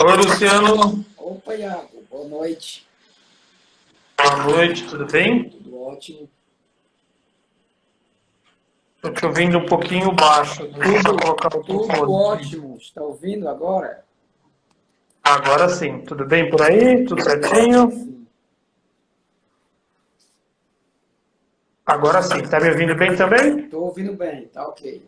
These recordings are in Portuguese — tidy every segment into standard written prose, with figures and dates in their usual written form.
Oi, Luciano. Opa, Iago, boa noite. Boa noite, tudo bem? Tudo ótimo. Estou te ouvindo um pouquinho baixo. Deixa eu só colocar o Tudo fone. ótimo. Está ouvindo agora? Agora sim, tudo bem por aí? Tudo certinho? Sim. Agora sim, tá me ouvindo bem também? Estou ouvindo bem, tá ok.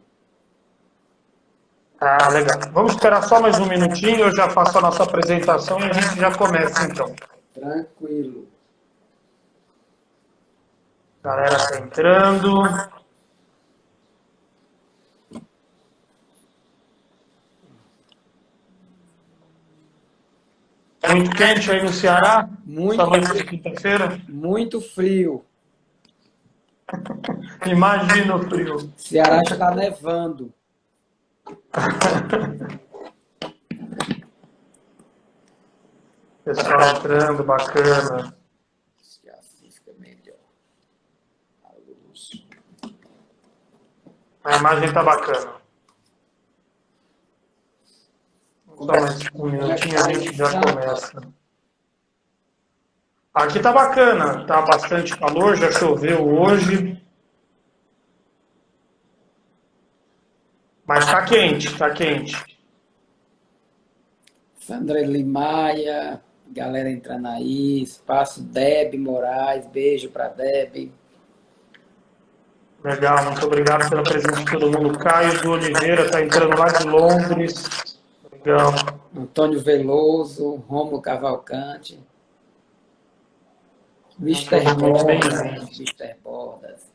Ah, legal. Vamos esperar só mais um minutinho, eu já faço a nossa apresentação e a gente já começa então. Tranquilo. Galera tá entrando. Muito quente aí no Ceará? Muito, Essa noite de quinta-feira? muito frio. Imagina o frio. Ceará está nevando. Pessoal entrando, bacana. Assim fica melhor. A luz. A imagem tá bacana. Só mais um minutinho a gente já começa. Aqui tá bacana, tá bastante calor, já choveu hoje. Mas tá quente, tá quente. Sandra Limaia, galera entrando aí. Espaço Deb Moraes, beijo para Deb. Legal, muito obrigado pela presença de todo mundo. Caio do Oliveira tá entrando lá de Londres. Legal. Antônio Veloso, Rômulo Cavalcante. Mister Muito Bordas, bem-vindo. Mister Bordas.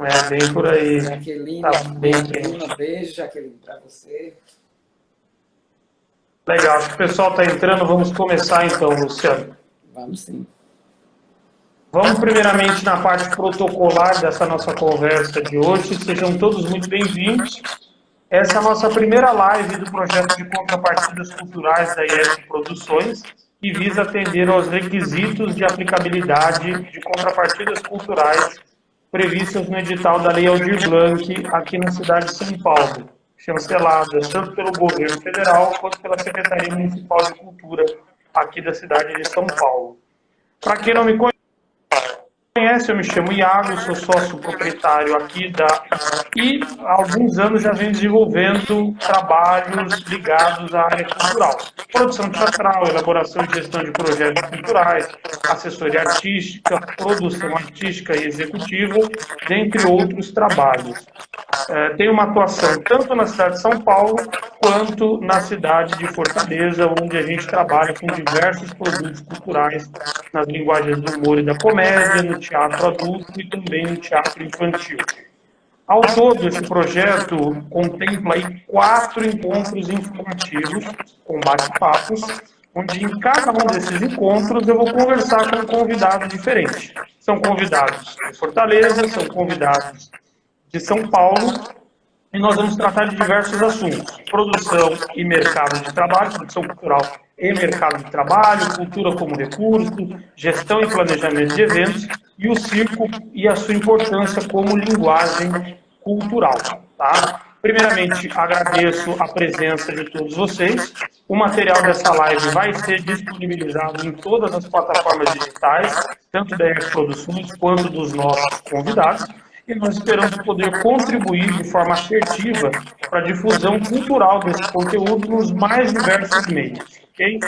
É bem por aí. Jaqueline, Tá bem Lima, quente. beijo, Jaqueline, para você. Legal, acho que o pessoal tá entrando. Vamos começar então, Luciano. Vamos sim. Vamos primeiramente na parte protocolar dessa nossa conversa de hoje. Sejam todos muito bem-vindos. Essa é a nossa primeira live do projeto de contrapartidas culturais da IF Produções, que visa atender aos requisitos de aplicabilidade de contrapartidas culturais previstas no edital da Lei Aldir Blanc aqui na cidade de São Paulo, chanceladas tanto pelo governo federal quanto pela Secretaria Municipal de Cultura aqui da cidade de São Paulo. Para quem não me conhece, eu me chamo Iago, sou sócio proprietário aqui e há alguns anos já venho desenvolvendo trabalhos ligados à área cultural. Produção teatral, elaboração e gestão de projetos culturais, assessoria artística, produção artística e executiva, dentre outros trabalhos. Tem uma atuação tanto na cidade de São Paulo quanto na cidade de Fortaleza, onde a gente trabalha com diversos produtos culturais nas linguagens do humor e da comédia, no teatro adulto e também no teatro infantil. Ao todo, esse projeto contempla aí 4 encontros informativos com bate-papos, onde em cada um desses encontros eu vou conversar com um convidado diferente. São convidados de Fortaleza, são convidados de São Paulo, e nós vamos tratar de diversos assuntos: produção e mercado de trabalho, produção cultural e mercado de trabalho, cultura como recurso, gestão e planejamento de eventos, e o circo e a sua importância como linguagem cultural. Tá? Primeiramente, agradeço a presença de todos vocês. O material dessa live vai ser disponibilizado em todas as plataformas digitais, tanto da EF Produções quanto dos nossos convidados, e nós esperamos poder contribuir de forma assertiva para a difusão cultural desse conteúdo nos mais diversos meios. Okay?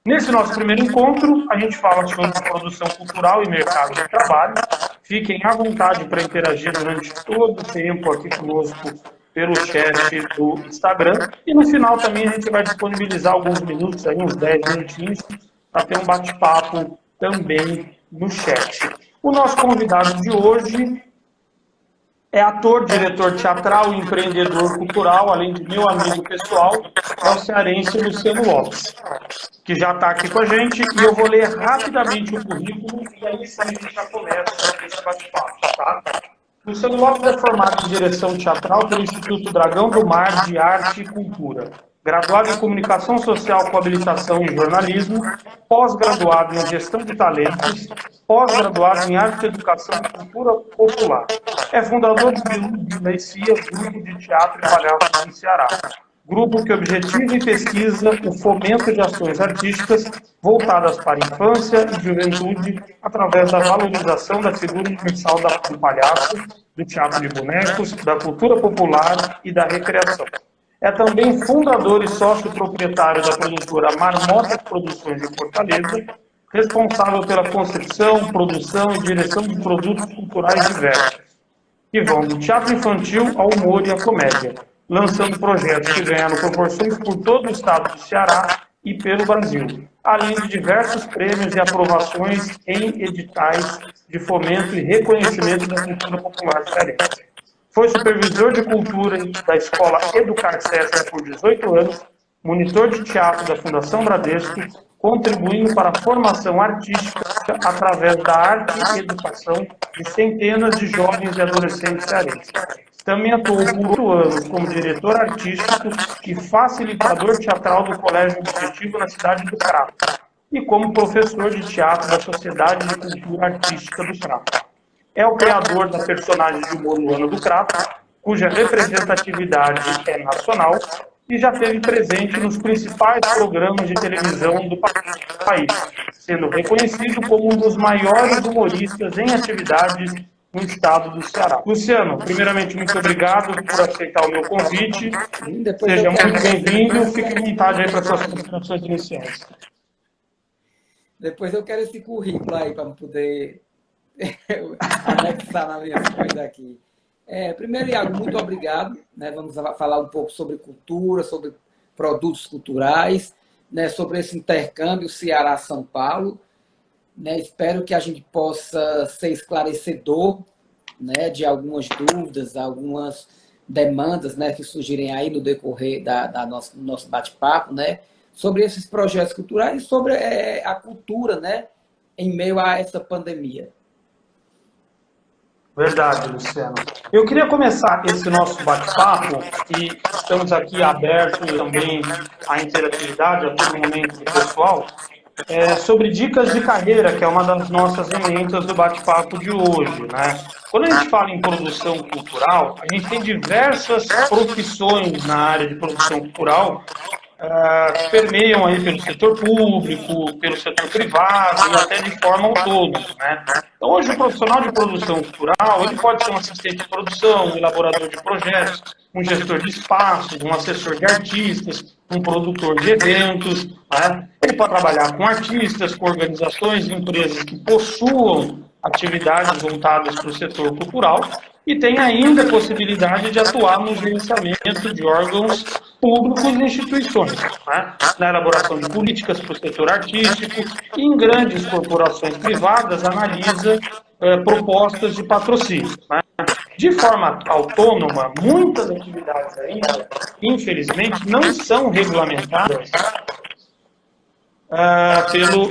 Nesse nosso primeiro encontro, a gente fala sobre produção cultural e mercado de trabalho. Fiquem à vontade para interagir durante todo o tempo aqui conosco pelo chat do Instagram. E no final também a gente vai disponibilizar alguns minutos, aí, uns 10 minutinhos, para ter um bate-papo também no chat. O nosso convidado de hoje é ator, diretor teatral e empreendedor cultural, além de meu amigo pessoal, é o cearense Luciano Lopes, que já está aqui com a gente, e eu vou ler rapidamente o currículo, e aí sim a gente já começa esse bate-papo, tá? Luciano Lopes é formado em direção teatral pelo Instituto Dragão do Mar de Arte e Cultura. graduado em Comunicação Social com habilitação em Jornalismo, pós-graduado em Gestão de Talentos, pós-graduado em Arte, Educação e Cultura Popular. É fundador do Vila e CIA, Grupo de Teatro e Palhaços em Ceará. Grupo que objetiva e pesquisa o fomento de ações artísticas voltadas para a infância e juventude através da valorização da figura universal do palhaço, do teatro de bonecos, da cultura popular e da recreação. É também fundador e sócio proprietário da produtora Marmota Produções de Fortaleza, responsável pela concepção, produção e direção de produtos culturais diversos, que vão do teatro infantil ao humor e à comédia, lançando projetos que ganharam proporções por todo o estado do Ceará e pelo Brasil, além de diversos prêmios e aprovações em editais de fomento e reconhecimento da cultura popular cearense. Foi supervisor de cultura da Escola Educar César por 18 anos, monitor de teatro da Fundação Bradesco, contribuindo para a formação artística através da arte e educação de centenas de jovens e adolescentes cearenses. Também atuou por 8 anos como diretor artístico e facilitador teatral do Colégio Objetivo na cidade do Crato, e como professor de teatro da Sociedade de Cultura Artística do Crato. É o criador da personagem de humor Luana do Crato, cuja representatividade é nacional e já esteve presente nos principais programas de televisão do país, sendo reconhecido como um dos maiores humoristas em atividades no estado do Ceará. Luciano, primeiramente, muito obrigado por aceitar o meu convite. Seja muito bem-vindo. Fique à vontade aí para as suas considerações iniciais. Depois eu quero esse currículo aí para poder anexar na minha coisa aqui. Primeiro, Iago, muito obrigado. Né? Vamos falar um pouco sobre cultura, sobre produtos culturais, né? Sobre esse intercâmbio Ceará-São Paulo. Né? Espero que a gente possa ser esclarecedor, né? De algumas dúvidas, algumas demandas, né? Que surgirem aí no decorrer do nosso bate-papo, né? Sobre esses projetos culturais e sobre a cultura, né? Em meio a essa pandemia. Verdade, Luciano. Eu queria começar esse nosso bate-papo, e estamos aqui abertos também à interatividade a todo momento do pessoal, sobre dicas de carreira, que é uma das nossas emendas do bate-papo de hoje, né? Quando a gente fala em produção cultural, a gente tem diversas profissões na área de produção cultural que permeiam aí pelo setor público, pelo setor privado e até de forma autônoma, né? Então, hoje, o profissional de produção cultural, ele pode ser um assistente de produção, um elaborador de projetos, um gestor de espaços, um assessor de artistas, um produtor de eventos, né? Ele pode trabalhar com artistas, com organizações, empresas que possuam atividades voltadas para o setor cultural e tem ainda a possibilidade de atuar no gerenciamento de órgãos públicos e instituições, né? Na elaboração de políticas para o setor artístico e em grandes corporações privadas analisa propostas de patrocínio, né? De forma autônoma, muitas atividades ainda, infelizmente, não são regulamentadas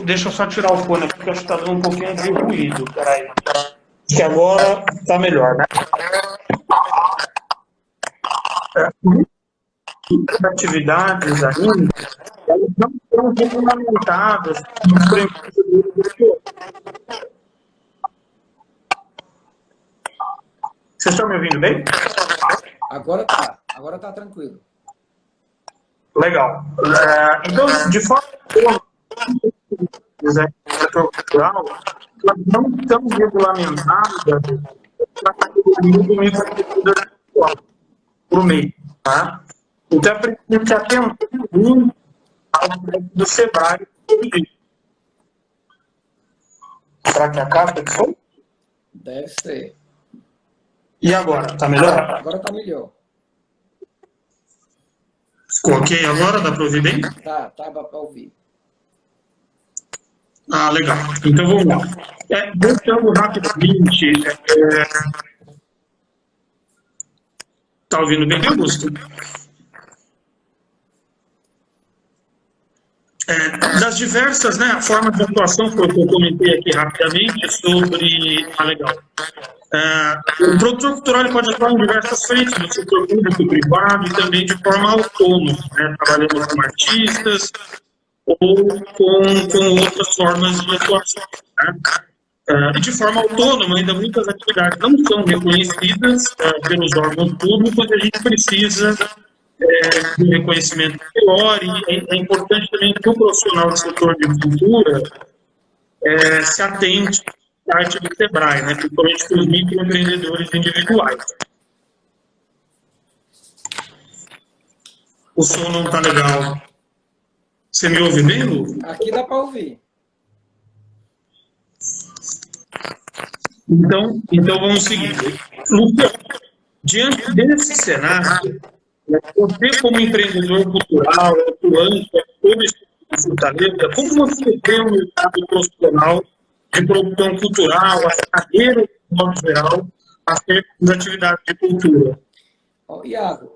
Deixa eu só tirar o fone aqui, porque acho que está dando um pouquinho de ruído. Peraí. Acho que agora está melhor, né? Muitas atividades ainda, elas não são regulamentadas. Vocês estão me ouvindo bem? Agora tá tranquilo. Legal. Então, de forma setor cultural, elas não estão regulamentadas na categoria do microempreendedor por meio, tá? Então, é preciso se atentar muito ao do Sebrae. Será que a caixa de som? Deve ser. E agora? Tá melhor? Agora tá melhor. Ok, agora dá para ouvir bem? Tá para ouvir. Ah, legal. Então vamos lá. Voltando rapidamente. Tá ouvindo bem, Augusto? Das diversas, né, formas de atuação que eu comentei aqui rapidamente sobre. Ah, legal. O produtor cultural ele pode atuar em diversas frentes, no setor público e privado, e também de forma autônoma, né, trabalhando com artistas ou com outras formas de atuação. Né? E de forma autônoma, ainda muitas atividades não são reconhecidas pelos órgãos públicos e a gente precisa de um reconhecimento maior, e é importante também que o profissional do setor de cultura se atente à arte do SEBRAE, né, principalmente para os microempreendedores individuais. O som não está legal. Você me ouve bem, Lu? Aqui dá para ouvir. Então vamos seguir. Luciano, diante desse cenário, você como empreendedor cultural, atuante, todo esse Fortaleza, como você vê o mercado profissional de produção cultural, as carreiras, de modo geral, acerca das atividades de cultura? Iago,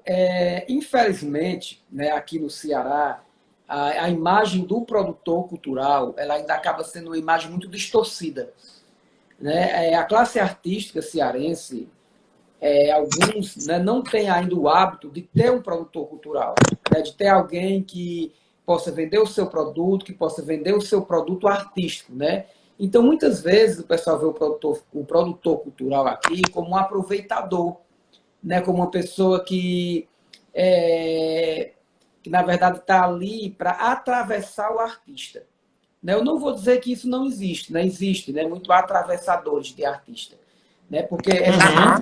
infelizmente, né, aqui no Ceará, a imagem do produtor cultural ela ainda acaba sendo uma imagem muito distorcida. Né? A classe artística cearense, alguns, né, não têm ainda o hábito de ter um produtor cultural, né, de ter alguém que possa vender o seu produto, que possa vender o seu produto artístico. Né? Então, muitas vezes, o pessoal vê o produtor cultural aqui como um aproveitador, né, como uma pessoa que na verdade, está ali para atravessar o artista. Né? Eu não vou dizer que isso não existe, né? Existe, né? Muito atravessadores de artista. Né? Porque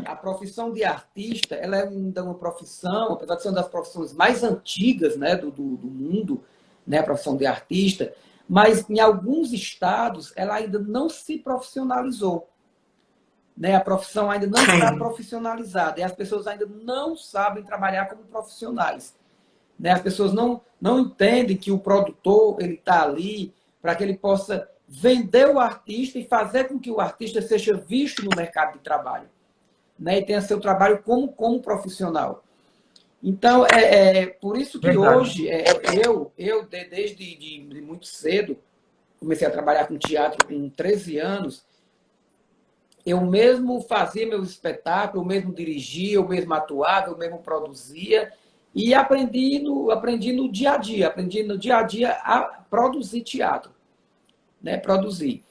a profissão de artista ela é ainda uma profissão, apesar de ser uma das profissões mais antigas, né, do mundo, né, a profissão de artista, mas em alguns estados ela ainda não se profissionalizou. Né? A profissão ainda não está profissionalizada e as pessoas ainda não sabem trabalhar como profissionais. Né? As pessoas não entendem que o produtor ele está ali para que ele possa vender o artista e fazer com que o artista seja visto no mercado de trabalho. Né? E tenha seu trabalho como profissional. Então, por isso que hoje, eu desde muito cedo, comecei a trabalhar com teatro com 13 anos, eu mesmo fazia meus espetáculos, eu mesmo dirigia, eu mesmo atuava, eu mesmo produzia, e aprendi no dia a dia a produzir teatro, né? Produzir.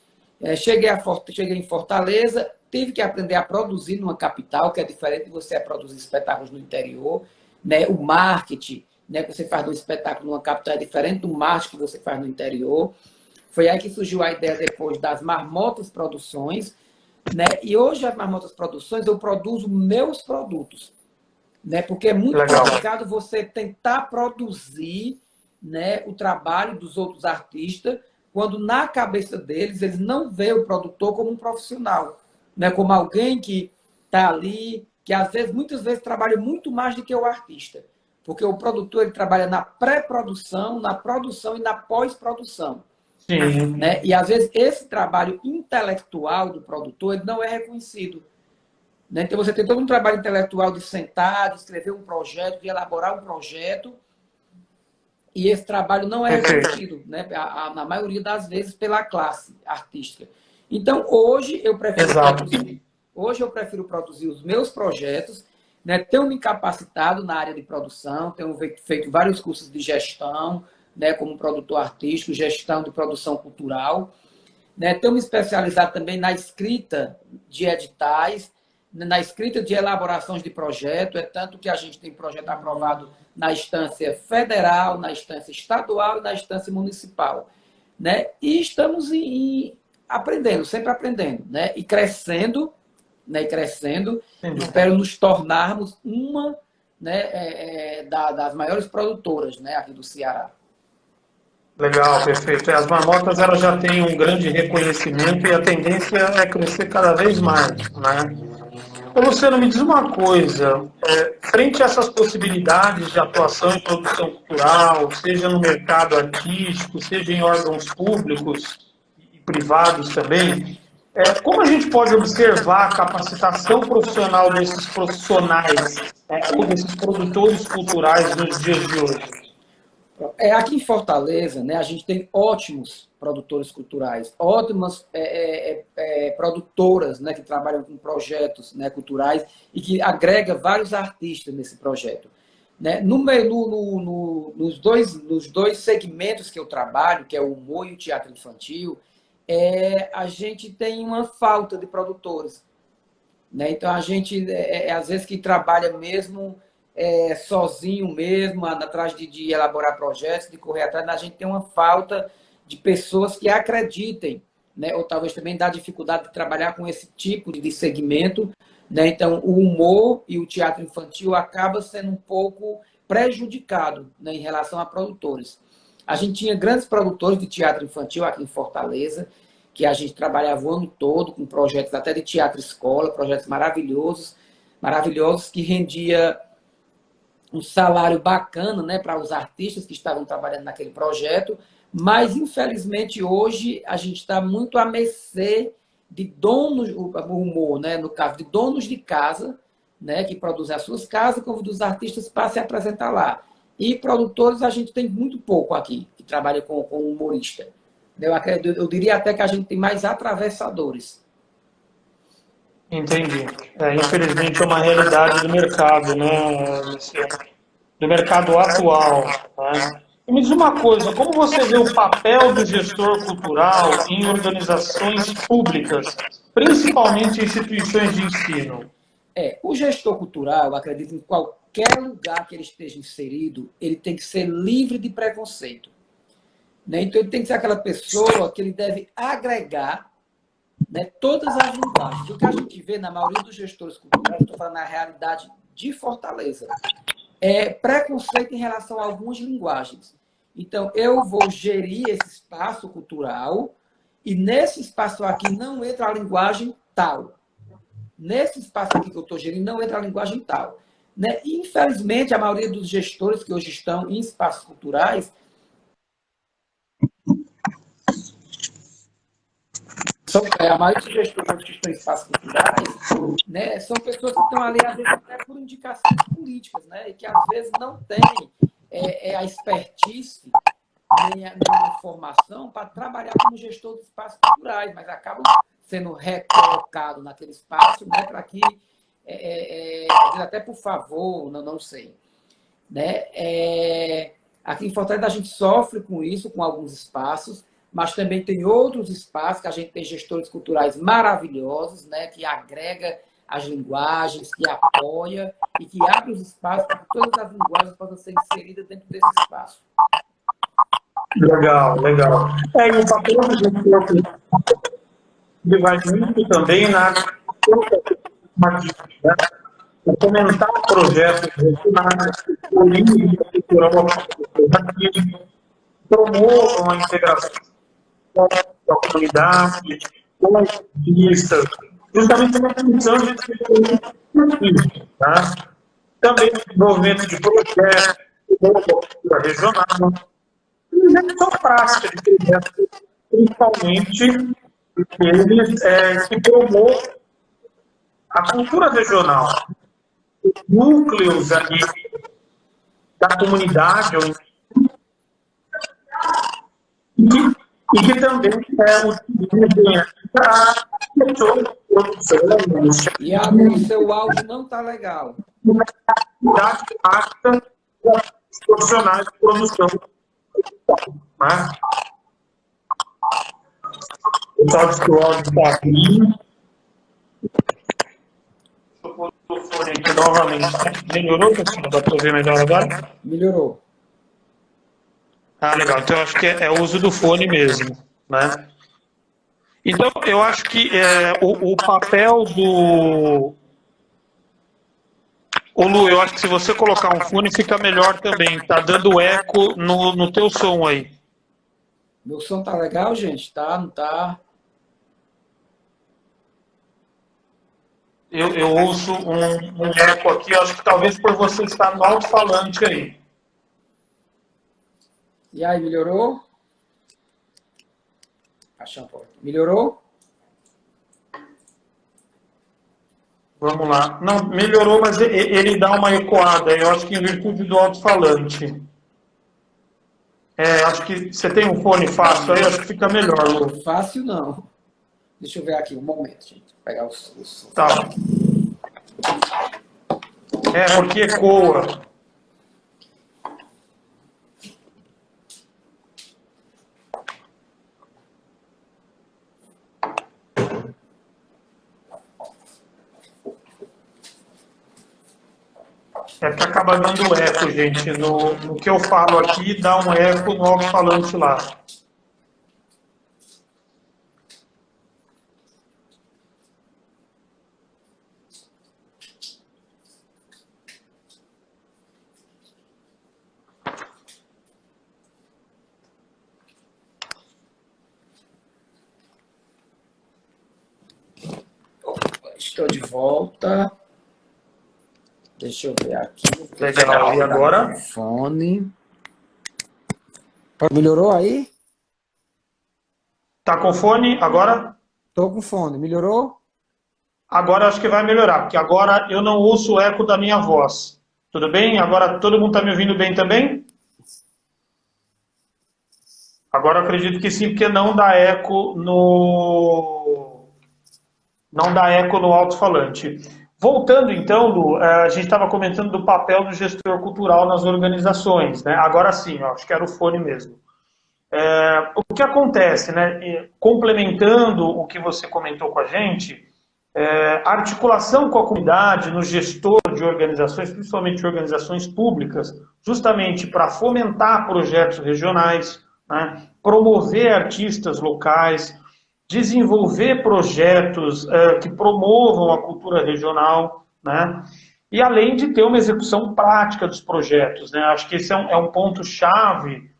Cheguei em Fortaleza, tive que aprender a produzir numa capital, que é diferente de você produzir espetáculos no interior, né? O marketing, né, que você faz no espetáculo numa capital é diferente do marketing que você faz no interior. Foi aí que surgiu a ideia depois das Marmotas Produções, né? E hoje as Marmotas Produções eu produzo meus produtos. Né? Porque é muito complicado você tentar produzir, né, o trabalho dos outros artistas quando na cabeça deles eles não veem o produtor como um profissional, né? Como alguém que está ali, que muitas vezes trabalha muito mais do que o artista. Porque o produtor ele trabalha na pré-produção, na produção e na pós-produção. Sim. Né? E às vezes esse trabalho intelectual do produtor ele não é reconhecido. Então, você tem todo um trabalho intelectual de sentar, de escrever um projeto, de elaborar um projeto, e esse trabalho não é reconhecido, né? Na maioria das vezes, pela classe artística. Então, hoje eu prefiro produzir os meus projetos, né? Tenho me capacitado na área de produção, tenho feito vários cursos de gestão, né? Como produtor artístico, gestão de produção cultural, né? Tenho me especializado também na escrita de editais, na escrita de elaborações de projeto, tanto que a gente tem projeto aprovado na instância federal, na instância estadual e na instância municipal. Né? E estamos aprendendo, sempre aprendendo, né? E crescendo, né? Espero nos tornarmos uma, né, das maiores produtoras, né, aqui do Ceará. Legal, perfeito. As marmotas elas já têm um grande reconhecimento e a tendência é crescer cada vez mais, né? Ô, Luciano, me diz uma coisa, frente a essas possibilidades de atuação em produção cultural, seja no mercado artístico, seja em órgãos públicos e privados também, como a gente pode observar a capacitação profissional desses profissionais, ou desses produtores culturais nos dias de hoje? Aqui em Fortaleza, né, a gente tem ótimos produtores culturais, ótimas produtoras, né, que trabalham com projetos, né, culturais e que agrega vários artistas nesse projeto. Né? Nos dois segmentos que eu trabalho, que é o humor e o teatro infantil, a gente tem uma falta de produtores. Né? Então, a gente, às vezes, que trabalha mesmo sozinho mesmo, atrás de elaborar projetos, de correr atrás, a gente tem uma falta de pessoas que acreditem, né? Ou talvez também dá dificuldade de trabalhar com esse tipo de segmento. Né? Então, o humor e o teatro infantil acaba sendo um pouco prejudicado, né, em relação a produtores. A gente tinha grandes produtores de teatro infantil aqui em Fortaleza, que a gente trabalhava o ano todo com projetos até de teatro-escola, projetos maravilhosos, maravilhosos que rendia um salário bacana, né, para os artistas que estavam trabalhando naquele projeto, mas, infelizmente, hoje a gente está muito à mercê de donos, o humor, né, no caso, de donos de casa, né, que produzem as suas casas, como dos artistas para se apresentar lá. E produtores a gente tem muito pouco aqui, que trabalha com humorista. Eu diria até que a gente tem mais atravessadores. Entendi. Infelizmente é uma realidade do mercado, né, Luciano? Do mercado atual. Né? E me diz uma coisa, como você vê o papel do gestor cultural em organizações públicas, principalmente instituições de ensino? O gestor cultural, eu acredito, em qualquer lugar que ele esteja inserido, ele tem que ser livre de preconceito. Né? Então, ele tem que ser aquela pessoa que ele deve agregar, né, todas as linguagens. O que a gente vê na maioria dos gestores culturais, estou falando na realidade de Fortaleza, é preconceito em relação a algumas linguagens. Então, eu vou gerir esse espaço cultural e nesse espaço aqui não entra a linguagem tal. Nesse espaço aqui que eu estou gerindo não entra a linguagem tal. Né? E, infelizmente, a maioria dos gestores que hoje estão em espaços culturais a maioria dos gestores que estão em espaços culturais, né, são pessoas que estão ali, às vezes, até por indicações políticas, né, e que, às vezes, não têm a expertise nem a formação para trabalhar como gestor de espaços culturais, mas acabam sendo recolocados naquele espaço, né, para que, até por favor, não sei. Né? Aqui em Fortaleza a gente sofre com isso, com alguns espaços, mas também tem outros espaços que a gente tem gestores culturais maravilhosos, né, que agrega as linguagens, que apoia e que abre os espaços para que todas as linguagens possam ser inseridas dentro desse espaço. Legal, legal. E o papel do gestor ele vai muito também na fomentar projetos regionais, política cultural, promovam a integração da comunidade, com artistas, justamente uma função de tá? Também desenvolvimento de projetos, cultura regional, são práticas de projetos, principalmente eles que promovam a cultura regional, os núcleos ali da comunidade, e que também utilizam para pessoas de produção. E o seu áudio não está legal. Da pasta dos profissionais de produção. Né? O tal de que o áudio está aqui. Deixa eu pôr o fone aqui novamente. Melhorou, pessoal? Dá para ouvir melhor agora? Melhorou. Legal. Então, eu acho que é o uso do fone mesmo. Né? Então, eu acho que o papel do... Ô Lu, eu acho que se você colocar um fone fica melhor também. Tá dando eco no teu som aí. Meu som tá legal, gente? Tá, não tá? Eu ouço um eco aqui, eu acho que talvez por você estar no alto-falante aí. E aí, melhorou? Melhorou? Vamos lá. Não, melhorou, mas ele dá uma ecoada. Eu acho que em virtude do alto-falante. Acho que você tem um fone fácil aí, acho que fica melhor, Lu. Fácil não. Deixa eu ver aqui um momento, gente. Vou pegar o som. Tá. Porque ecoa. Que acaba dando eco, gente. No que eu falo aqui, dá um eco no alto-falante lá. Estou de volta. Deixa eu ver aqui. Legal, e agora? Fone. Melhorou aí? Tá com fone agora? Tô com fone. Melhorou? Agora acho que vai melhorar, porque agora eu não ouço o eco da minha voz. Tudo bem? Agora todo mundo está me ouvindo bem também? Agora eu acredito que sim, porque não dá eco no alto-falante. Voltando então, Lu, a gente estava comentando do papel do gestor cultural nas organizações, né? Agora sim, ó, acho que era o fone mesmo. O que acontece, né? Complementando o que você comentou com a gente, a articulação com a comunidade no gestor de organizações, principalmente organizações públicas, justamente para fomentar projetos regionais, né? Promover artistas locais, desenvolver projetos que promovam a cultura regional, né? E além de ter uma execução prática dos projetos, né? Acho que esse é um ponto-chave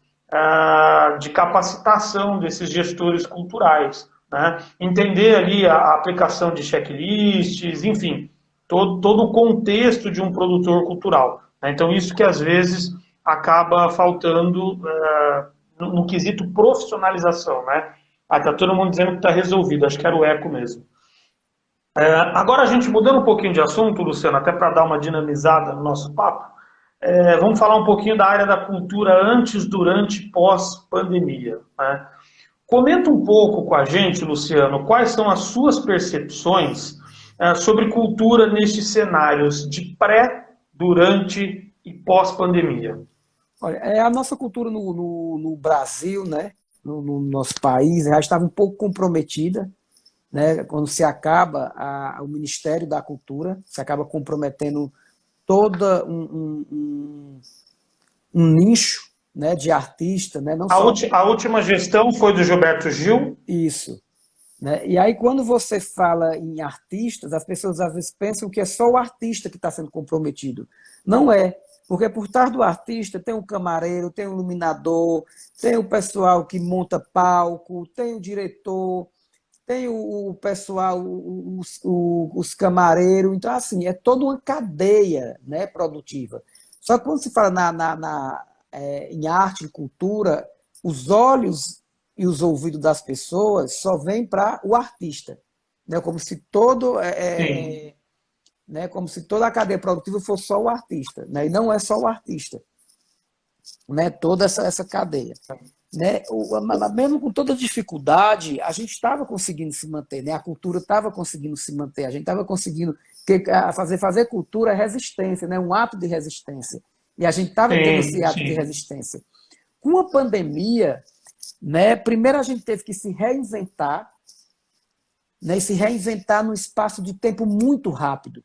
de capacitação desses gestores culturais, né? Entender ali a aplicação de checklists, enfim, todo o contexto de um produtor cultural, né? Então, isso que às vezes acaba faltando no quesito profissionalização, né? Tá todo mundo dizendo que está resolvido, acho que era o eco mesmo. Agora, a gente mudando um pouquinho de assunto, Luciano, até para dar uma dinamizada no nosso papo, vamos falar um pouquinho da área da cultura antes, durante e pós-pandemia, né? Comenta um pouco com a gente, Luciano, quais são as suas percepções sobre cultura nestes cenários de pré, durante e pós-pandemia. Olha, a nossa cultura no Brasil, né, no nosso país, já estava um pouco comprometida, né, quando se acaba o Ministério da Cultura, se acaba comprometendo toda um nicho, né, de artista, né, não só... A última gestão foi do Gilberto Gil. Isso. Né? E aí, quando você fala em artistas, as pessoas às vezes pensam que é só o artista que está sendo comprometido. Não é. Porque por trás do artista tem um camareiro, tem um iluminador, tem o pessoal que monta palco, tem o diretor, tem o pessoal, os camareiros. Então, assim, é toda uma cadeia, né, produtiva. Só que quando se fala em arte e cultura, os olhos e os ouvidos das pessoas só vêm para o artista. Né, como se como se toda a cadeia produtiva fosse só o artista, né? E não é só o artista, né? Toda essa cadeia, né? Mesmo com toda dificuldade, a gente estava conseguindo se manter, né? A cultura estava conseguindo se manter, a gente estava conseguindo fazer cultura é resistência, né? Um ato de resistência, e a gente estava tendo esse ato de resistência. Com a pandemia, né? Primeiro a gente teve que se reinventar, né? E se reinventar num espaço de tempo muito rápido.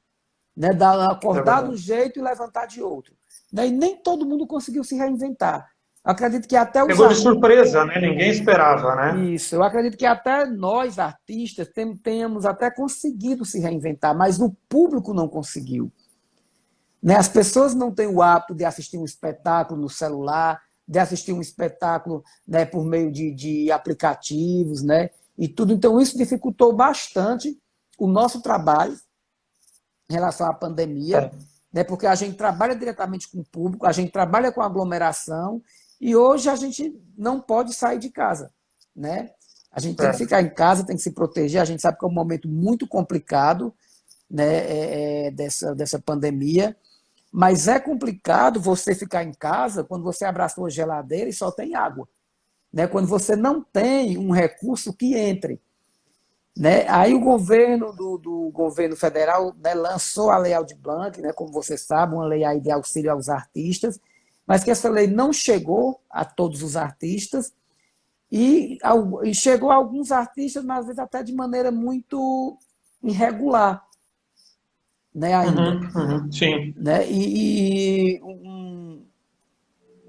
Né, acordar de um jeito e levantar de outro. Né, e nem todo mundo conseguiu se reinventar. Eu acredito que até Pegou de surpresa, né? Ninguém esperava, né? Isso, eu acredito que até nós, artistas, tenhamos até conseguido se reinventar, mas o público não conseguiu. Né, as pessoas não têm o hábito de assistir um espetáculo no celular, de assistir um espetáculo, né, por meio de aplicativos, né, e tudo. Então, isso dificultou bastante o nosso trabalho em relação à pandemia, né, porque a gente trabalha diretamente com o público, a gente trabalha com aglomeração, e hoje a gente não pode sair de casa. Né? A gente tem que ficar em casa, tem que se proteger, a gente sabe que é um momento muito complicado, né, dessa pandemia, Mas é complicado você ficar em casa quando você abre a sua geladeira e só tem água, né? Quando você não tem um recurso que entre. Né? Aí o governo do governo federal, né, lançou a Lei Aldir Blanc, né, como você sabe, uma lei aí de auxílio aos artistas, mas que essa lei não chegou a todos os artistas e chegou a alguns artistas, mas às vezes até de maneira muito irregular, né, ainda. Sim. Né?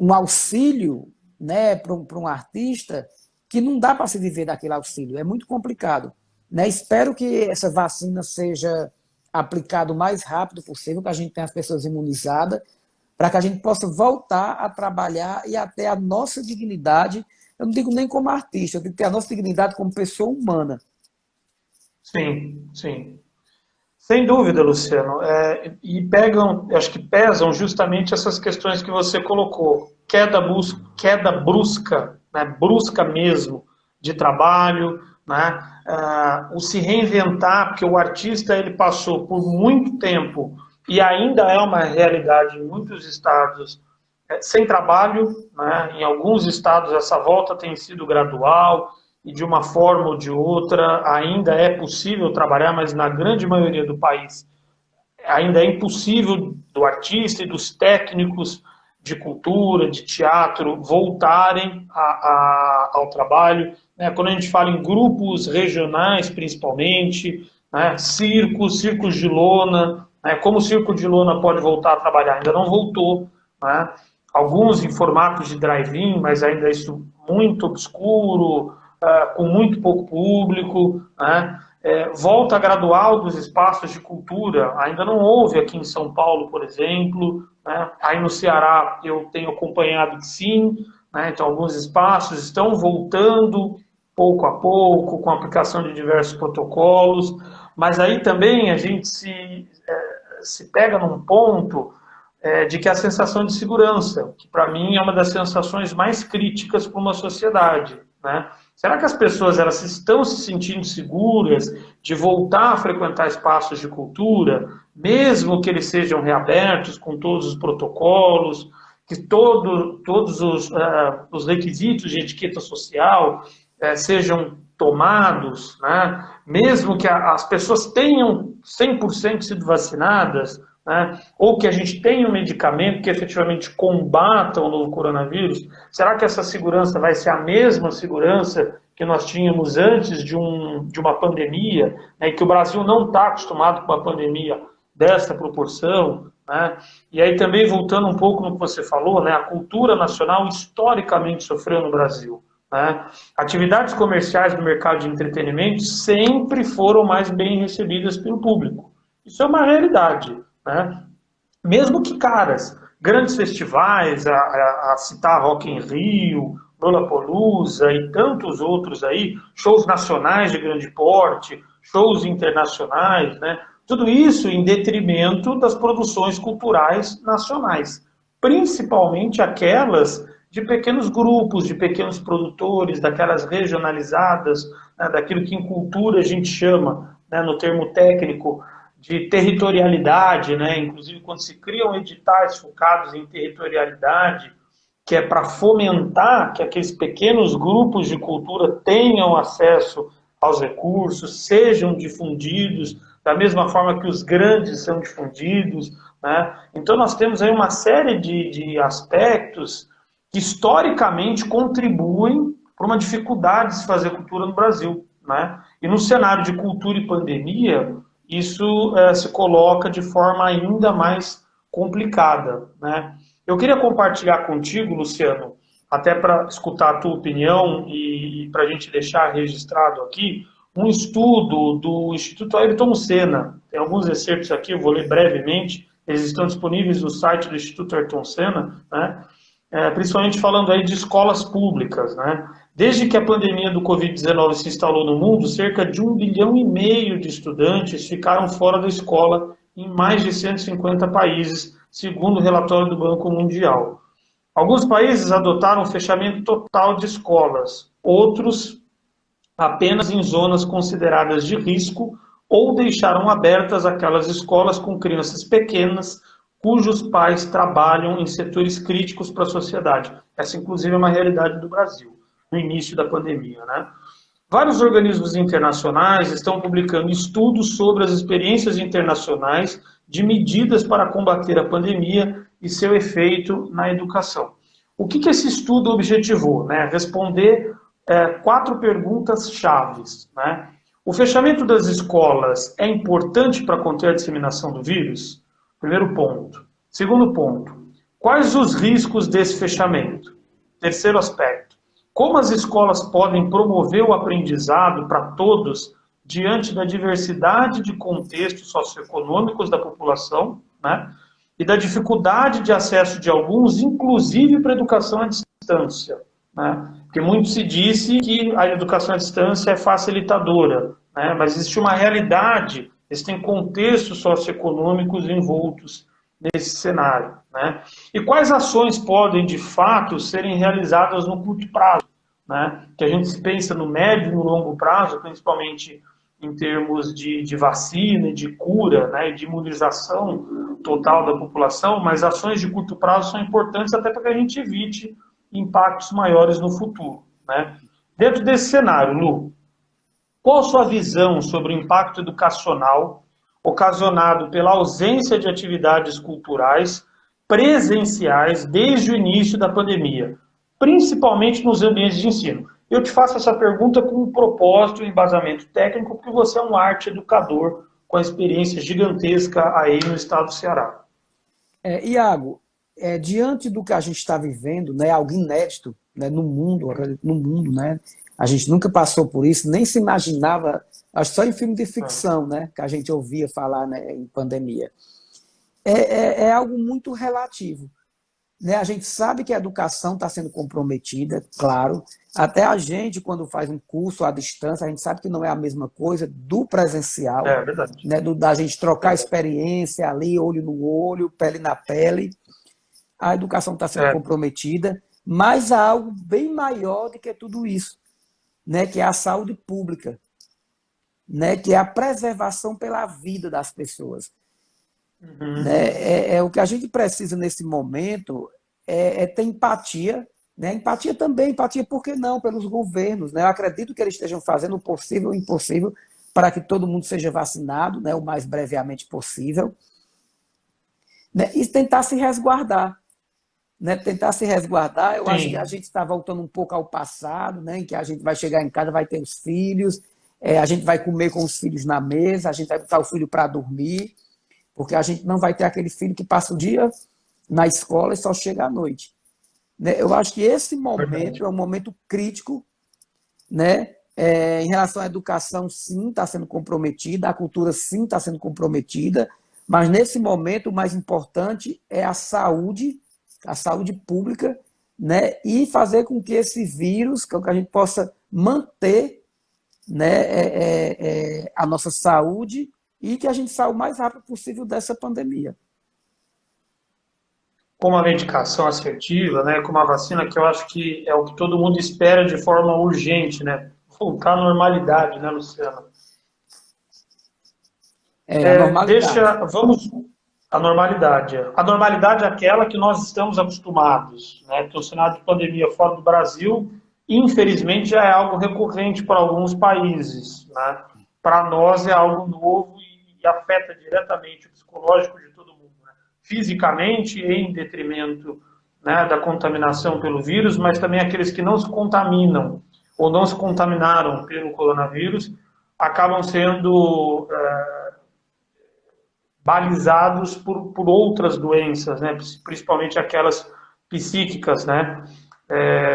Um auxílio, né, para um artista que não dá para se viver daquele auxílio, é muito complicado. Né? Espero que essa vacina seja aplicada o mais rápido possível, para a gente ter as pessoas imunizadas, para que a gente possa voltar a trabalhar e até a nossa dignidade. Eu não digo nem como artista, eu digo ter a nossa dignidade como pessoa humana. Sim, sim. Sem dúvida, Luciano. E pegam, acho que pesam justamente essas questões que você colocou. Queda brusca, né, brusca mesmo, de trabalho, né, o se reinventar, porque o artista ele passou por muito tempo, e ainda é uma realidade em muitos estados, sem trabalho, né, em alguns estados essa volta tem sido gradual, e de uma forma ou de outra ainda é possível trabalhar, mas na grande maioria do país ainda é impossível do artista e dos técnicos de cultura, de teatro, voltarem ao trabalho. Né? Quando a gente fala em grupos regionais, principalmente, né? Circos de lona, né? Como o circo de lona pode voltar a trabalhar? Ainda não voltou. Né? Alguns em formatos de drive-in, mas ainda isso muito obscuro, com muito pouco público, né? Volta gradual dos espaços de cultura, ainda não houve aqui em São Paulo, por exemplo, né? Aí no Ceará eu tenho acompanhado que sim, né? Então alguns espaços estão voltando pouco a pouco, com a aplicação de diversos protocolos, mas aí também a gente se pega num ponto de que a sensação de segurança, que para mim é uma das sensações mais críticas para uma sociedade, né? Será que as pessoas elas estão se sentindo seguras de voltar a frequentar espaços de cultura, mesmo que eles sejam reabertos com todos os protocolos, que todos os requisitos de etiqueta social sejam tomados, né? Mesmo que as pessoas tenham 100% sido vacinadas, né? Ou que a gente tenha um medicamento que efetivamente combata o novo coronavírus, será que essa segurança vai ser a mesma segurança que nós tínhamos antes de uma pandemia, né, e que o Brasil não está acostumado com uma pandemia dessa proporção? Né? E aí também, voltando um pouco no que você falou, né, a cultura nacional historicamente sofreu no Brasil. Né? Atividades comerciais do mercado de entretenimento sempre foram mais bem recebidas pelo público. Isso é uma realidade. Né? Mesmo que caras, grandes festivais, a citar Rock in Rio, Lollapalooza e tantos outros aí, shows nacionais de grande porte, shows internacionais, né? Tudo isso em detrimento das produções culturais nacionais, principalmente aquelas de pequenos grupos, de pequenos produtores, daquelas regionalizadas, né? Daquilo que em cultura a gente chama, né? No termo técnico, de territorialidade, né? Inclusive quando se criam editais focados em territorialidade, que é para fomentar que aqueles pequenos grupos de cultura tenham acesso aos recursos, sejam difundidos da mesma forma que os grandes são difundidos. Né? Então nós temos aí uma série de aspectos que historicamente contribuem para uma dificuldade de se fazer cultura no Brasil. Né? E no cenário de cultura e pandemia, isso se coloca de forma ainda mais complicada. Né? Eu queria compartilhar contigo, Luciano, até para escutar a tua opinião e para a gente deixar registrado aqui, um estudo do Instituto Ayrton Senna. Tem alguns excertos aqui, eu vou ler brevemente, eles estão disponíveis no site do Instituto Ayrton Senna, né? Principalmente falando aí de escolas públicas. Né? Desde que a pandemia do Covid-19 se instalou no mundo, cerca de 1,5 bilhão de estudantes ficaram fora da escola em mais de 150 países, segundo o relatório do Banco Mundial. Alguns países adotaram o fechamento total de escolas, outros apenas em zonas consideradas de risco ou deixaram abertas aquelas escolas com crianças pequenas cujos pais trabalham em setores críticos para a sociedade. Essa, inclusive, é uma realidade do Brasil, no início da pandemia, né? Vários organismos internacionais estão publicando estudos sobre as experiências internacionais de medidas para combater a pandemia e seu efeito na educação. O que esse estudo objetivou? Né? Responder 4 perguntas chaves. Né? O fechamento das escolas é importante para conter a disseminação do vírus? Primeiro ponto. Segundo ponto, quais os riscos desse fechamento? Terceiro aspecto, como as escolas podem promover o aprendizado para todos diante da diversidade de contextos socioeconômicos da população, né? E da dificuldade de acesso de alguns, inclusive para a educação à distância, né? Porque muito se disse que a educação à distância é facilitadora, né? Mas existe uma realidade, existem contextos socioeconômicos envoltos nesse cenário, né? E quais ações podem, de fato, serem realizadas no curto prazo, né? Que a gente pensa no médio e no longo prazo, principalmente em termos de vacina, de cura, né? De imunização total da população, mas ações de curto prazo são importantes até para que a gente evite impactos maiores no futuro, né? Dentro desse cenário, Lu, qual a sua visão sobre o impacto educacional ocasionado pela ausência de atividades culturais presenciais desde o início da pandemia, principalmente nos ambientes de ensino? Eu te faço essa pergunta com um propósito e um embasamento técnico, porque você é um arte educador com a experiência gigantesca aí no estado do Ceará. Iago, diante do que a gente está vivendo, né, algo inédito, né, no mundo, né, a gente nunca passou por isso, nem se imaginava, acho que só em filme de ficção, né, que a gente ouvia falar, né, em pandemia. É algo muito relativo. Né? A gente sabe que a educação está sendo comprometida, claro. Até a gente, quando faz um curso à distância, a gente sabe que não é a mesma coisa do presencial, Verdade. né? Da gente trocar experiência ali, olho no olho, pele na pele. A educação está sendo comprometida, mas há algo bem maior do que tudo isso, né? Que é a saúde pública, né? Que é a preservação pela vida das pessoas. Né? O que a gente precisa nesse momento é ter empatia, né? Empatia também, empatia, por que não, pelos governos, né? Eu acredito que eles estejam fazendo o possível e o impossível para que todo mundo seja vacinado, né? O mais brevemente possível, né? E tentar se resguardar. Né? Tentar se resguardar, eu acho que a gente está voltando um pouco ao passado, né? Em que a gente vai chegar em casa, vai ter os filhos, a gente vai comer com os filhos na mesa, a gente vai botar o filho para dormir, porque a gente não vai ter aquele filho que passa o dia na escola e só chega à noite. Né? Eu acho que esse momento é um momento crítico, né? Em relação à educação, sim, está sendo comprometida, a cultura, sim, está sendo comprometida, mas nesse momento o mais importante é a saúde pública, né? E fazer com que esse vírus, que a gente possa manter, né? A nossa saúde e que a gente saia o mais rápido possível dessa pandemia. Com uma medicação assertiva, né, com uma vacina que eu acho que é o que todo mundo espera de forma urgente, né? Voltar à normalidade, né, Luciana? A normalidade. Vamos à normalidade. A normalidade é aquela que nós estamos acostumados, né? Porque o cenário de pandemia fora do Brasil, infelizmente, já é algo recorrente para alguns países, né? Para nós é algo novo e afeta diretamente o psicológico de todo mundo, né? Fisicamente, em detrimento, né, da contaminação pelo vírus, mas também aqueles que não se contaminam ou não se contaminaram pelo coronavírus acabam sendo balizados por outras doenças, né, principalmente aquelas psíquicas, né,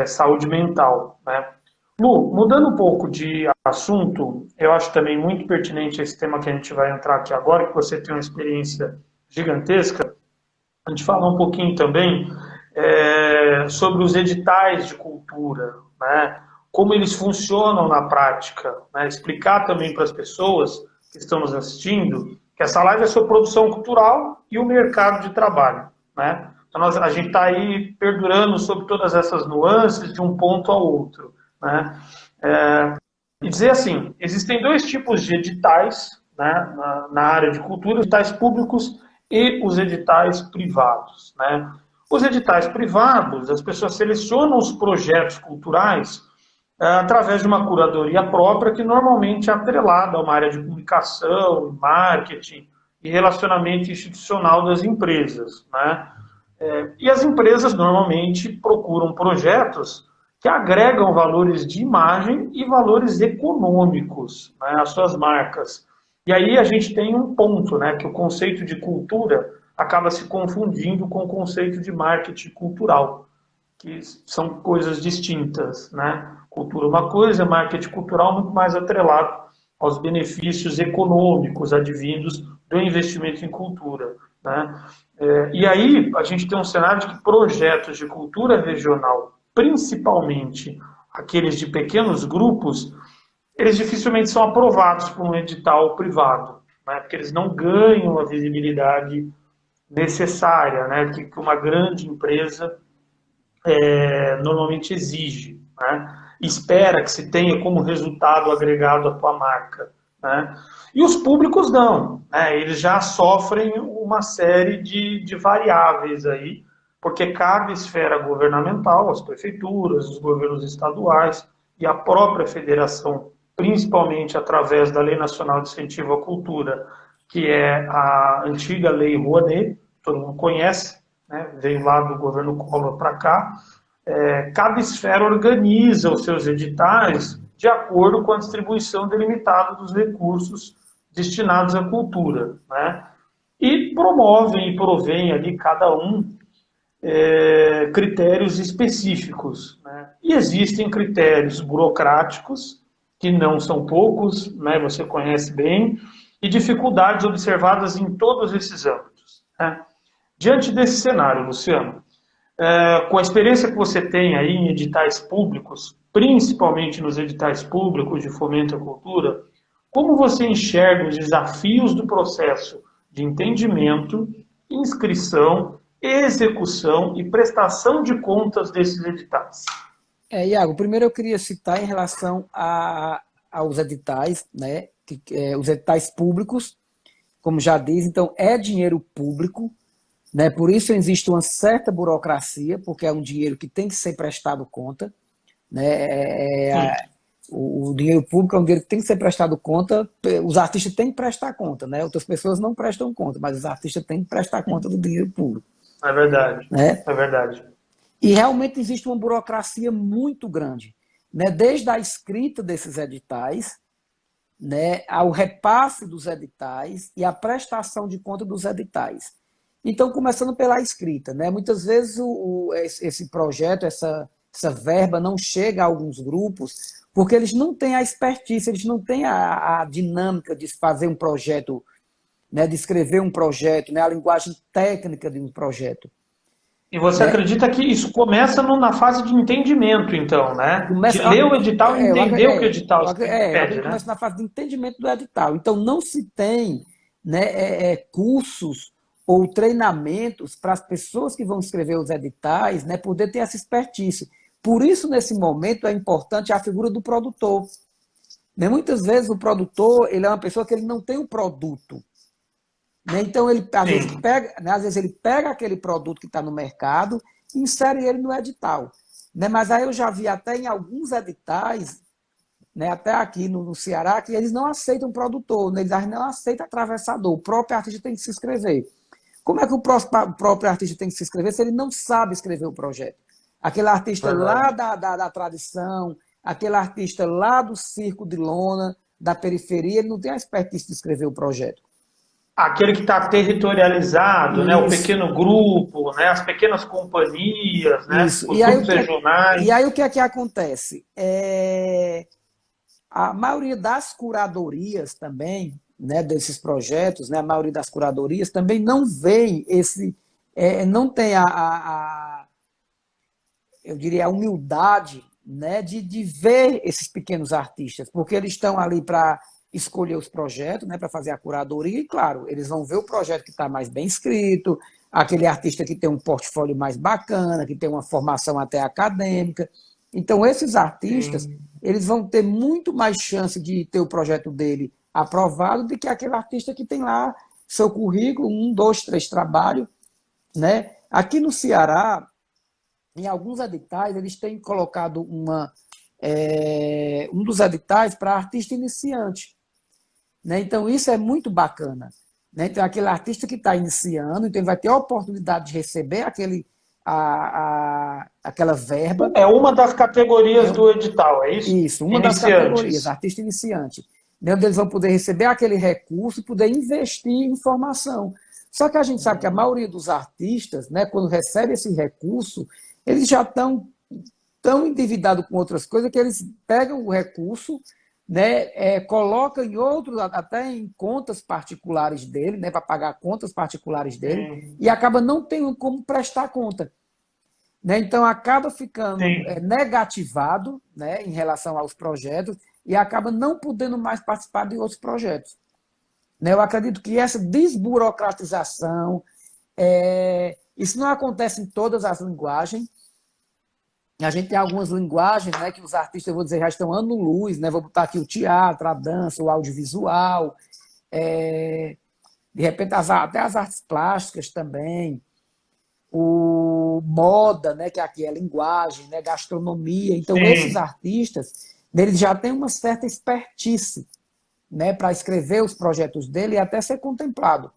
saúde mental, né. Lu, mudando um pouco de assunto, eu acho também muito pertinente esse tema que a gente vai entrar aqui agora, que você tem uma experiência gigantesca, a gente falar um pouquinho também sobre os editais de cultura, né, como eles funcionam na prática, né, explicar também para as pessoas que estão nos assistindo que essa live é sobre produção cultural e o mercado de trabalho, né. Então a gente está aí perdurando sobre todas essas nuances de um ponto ao outro, né? E dizer assim, existem 2 tipos de editais, né, na área de cultura, editais públicos e os editais privados, né? Os editais privados, as pessoas selecionam os projetos culturais através de uma curadoria própria que normalmente é atrelada a uma área de comunicação, marketing e relacionamento institucional das empresas, né? E as empresas normalmente procuram projetos que agregam valores de imagem e valores econômicos, né, às suas marcas. E aí a gente tem um ponto, né, que o conceito de cultura acaba se confundindo com o conceito de marketing cultural, que são coisas distintas, né? Cultura é uma coisa, marketing cultural muito mais atrelado aos benefícios econômicos advindos do investimento em cultura, né? E aí a gente tem um cenário de que projetos de cultura regional, principalmente aqueles de pequenos grupos, eles dificilmente são aprovados por um edital privado, né? Porque eles não ganham a visibilidade necessária, né? Que uma grande empresa normalmente exige, né? Espera que se tenha como resultado agregado a tua marca, né? E os públicos não, né? Eles já sofrem uma série de variáveis aí, porque cada esfera governamental, as prefeituras, os governos estaduais e a própria federação, principalmente através da Lei Nacional de Incentivo à Cultura, que é a antiga Lei Rouanet, todo mundo conhece, né? Veio lá do governo Collor para cá. Cada esfera organiza os seus editais de acordo com a distribuição delimitada dos recursos destinados à cultura, né? E promovem e provém ali cada um critérios específicos, né? E existem critérios burocráticos, que não são poucos, né? Você conhece bem, e dificuldades observadas em todos esses âmbitos, né? Diante desse cenário, Luciano, com a experiência que você tem aí em editais públicos, principalmente nos editais públicos de fomento à cultura, como você enxerga os desafios do processo de entendimento, inscrição, execução e prestação de contas desses editais? Iago, primeiro eu queria citar em relação aos editais, né, os editais públicos, como já diz, então é dinheiro público, né, por isso existe uma certa burocracia, porque é um dinheiro que tem que ser prestado conta, né, o dinheiro público é um dinheiro que tem que ser prestado conta, os artistas têm que prestar conta, né, outras pessoas não prestam conta, mas os artistas têm que prestar conta do dinheiro público. É verdade, né? É verdade. E realmente existe uma burocracia muito grande, né? Desde a escrita desses editais, né, ao repasse dos editais e a prestação de conta dos editais. Então, começando pela escrita, né? Muitas vezes esse projeto, essa verba não chega a alguns grupos porque eles não têm a expertise, eles não têm a dinâmica de fazer um projeto, né, de escrever um projeto, né, a linguagem técnica de um projeto. E você acredita que isso começa na fase de entendimento, então, né? De ler o edital e entender o que o edital pede, né? Começa na fase de entendimento do edital. Então, não se tem, né, cursos ou treinamentos para as pessoas que vão escrever os editais, né, poder ter essa expertise. Por isso, nesse momento, é importante a figura do produtor. Né? Muitas vezes, o produtor ele é uma pessoa que ele não tem o produto. Então, às vezes ele pega aquele produto que está no mercado e insere ele no edital. Mas aí eu já vi até em alguns editais, né, até aqui no Ceará, que eles não aceitam produtor, eles não aceitam atravessador. O próprio artista tem que se inscrever. Como é que o próprio artista tem que se inscrever se ele não sabe escrever o projeto? Aquele artista lá da tradição, aquele artista lá do circo de lona, da periferia, ele não tem a expertise de escrever o projeto. Aquele que está territorializado, né, o pequeno grupo, né, as pequenas companhias, né, os grupos regionais. E aí o que é que acontece? A maioria das curadorias também, né, desses projetos, né, a maioria das curadorias também não vem não tem eu diria, a humildade, né, de ver esses pequenos artistas, porque eles estão ali para escolher os projetos, né, para fazer a curadoria, e claro, eles vão ver o projeto que está mais bem escrito, aquele artista que tem um portfólio mais bacana, que tem uma formação até acadêmica. Então, esses artistas, eles vão ter muito mais chance de ter o projeto dele aprovado do que aquele artista que tem lá seu currículo, 1, 2, 3 trabalhos, né? Aqui no Ceará, em alguns editais, eles têm colocado um dos editais para artista iniciante, né? Então, isso é muito bacana, né? Então, aquele artista que está iniciando, então ele vai ter a oportunidade de receber aquela verba. É uma das categorias do edital, é isso? Isso, uma das categorias, artista iniciante. Onde eles vão poder receber aquele recurso e poder investir em formação. Só que a gente sabe que a maioria dos artistas, né, quando recebe esse recurso, eles já estão tão endividados com outras coisas que eles pegam o recurso, né, colocam em outros, até em contas particulares dele, né, para pagar contas particulares dele, e acaba não tendo como prestar conta. Né? Então, acaba ficando negativado, né, em relação aos projetos e acaba não podendo mais participar de outros projetos. Né? Eu acredito que essa desburocratização, isso não acontece em todas as linguagens. A gente tem algumas linguagens, né, que os artistas, eu vou dizer, já estão ano-luz, né? Vou botar aqui o teatro, a dança, o audiovisual, de repente até as artes plásticas também, o moda, né, que aqui é linguagem, né, gastronomia. Então, esses artistas, eles já têm uma certa expertise, né, para escrever os projetos dele e até ser contemplado.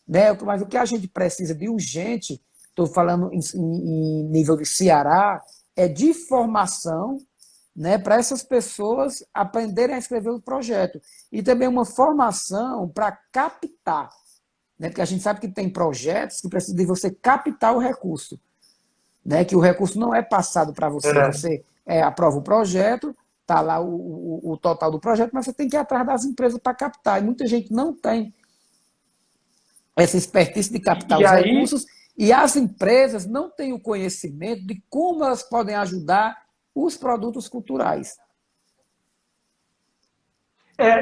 Né? Mas o que a gente precisa de urgente, estou falando em nível de Ceará, é de formação, né, para essas pessoas aprenderem a escrever o projeto. E também uma formação para captar. Né? Porque a gente sabe que tem projetos que precisam de você captar o recurso. Né? Que o recurso não é passado para você. Você aprova o projeto, está lá o total do projeto, mas você tem que ir atrás das empresas para captar. E muita gente não tem essa expertise de captar os recursos, e as empresas não têm o conhecimento de como elas podem ajudar os produtos culturais.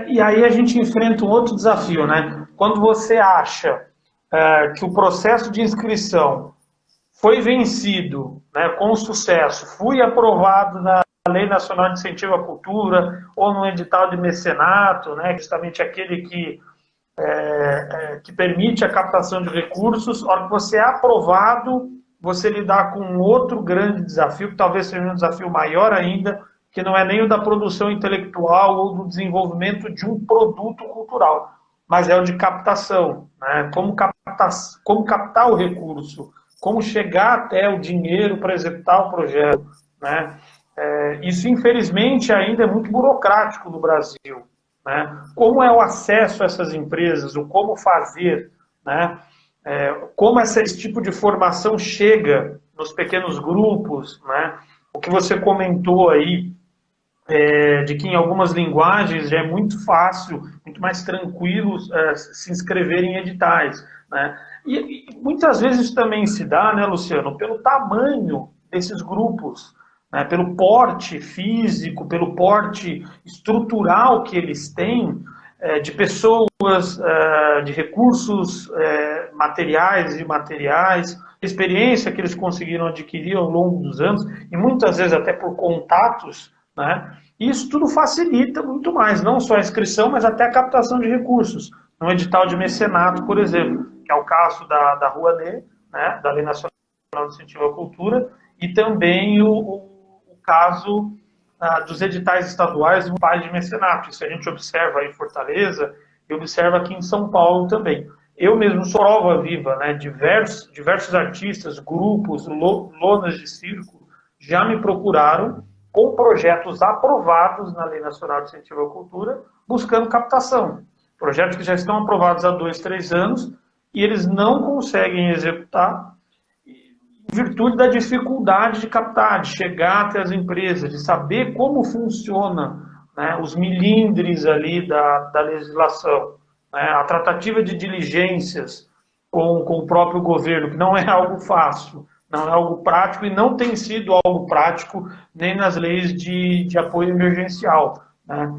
E aí a gente enfrenta um outro desafio, né? Quando você acha que o processo de inscrição foi vencido, né, com sucesso, fui aprovado na Lei Nacional de Incentivo à Cultura ou no edital de mecenato, né, justamente aquele que permite a captação de recursos, a hora que você é aprovado, você lidar com um outro grande desafio, que talvez seja um desafio maior ainda, que não é nem o da produção intelectual ou do desenvolvimento de um produto cultural, mas é o de captação, né? Como captar o recurso, como chegar até o dinheiro para executar o projeto, né? Isso, infelizmente, ainda é muito burocrático no Brasil. Né? Como é o acesso a essas empresas, o como fazer, né? Como esse tipo de formação chega nos pequenos grupos, né? O que você comentou aí, de que em algumas linguagens já é muito fácil, muito mais tranquilo se inscrever em editais. Né? E muitas vezes isso também se dá, né, Luciano, pelo tamanho desses grupos, né, pelo porte físico, pelo porte estrutural que eles têm, de pessoas, de recursos materiais e imateriais, experiência que eles conseguiram adquirir ao longo dos anos, e muitas vezes até por contatos, né? Isso tudo facilita muito mais, não só a inscrição, mas até a captação de recursos. No edital de mecenato, por exemplo, que é o caso da Rouanet, né, da Lei Nacional de Incentivo à Cultura, e também o caso dos editais estaduais do Vale de Mecenato. Isso a gente observa aí em Fortaleza e observa aqui em São Paulo também. Eu mesmo sou prova viva, né? Diversos artistas, grupos, lonas de circo já me procuraram com projetos aprovados na Lei Nacional de Incentivo à Cultura, buscando captação. Projetos que já estão aprovados há 2, 3 anos e eles não conseguem executar em virtude da dificuldade de captar, de chegar até as empresas, de saber como funciona, né, os milindres ali da legislação, né, a tratativa de diligências com o próprio governo, que não é algo fácil, não é algo prático e não tem sido algo prático nem nas leis de apoio emergencial. Né?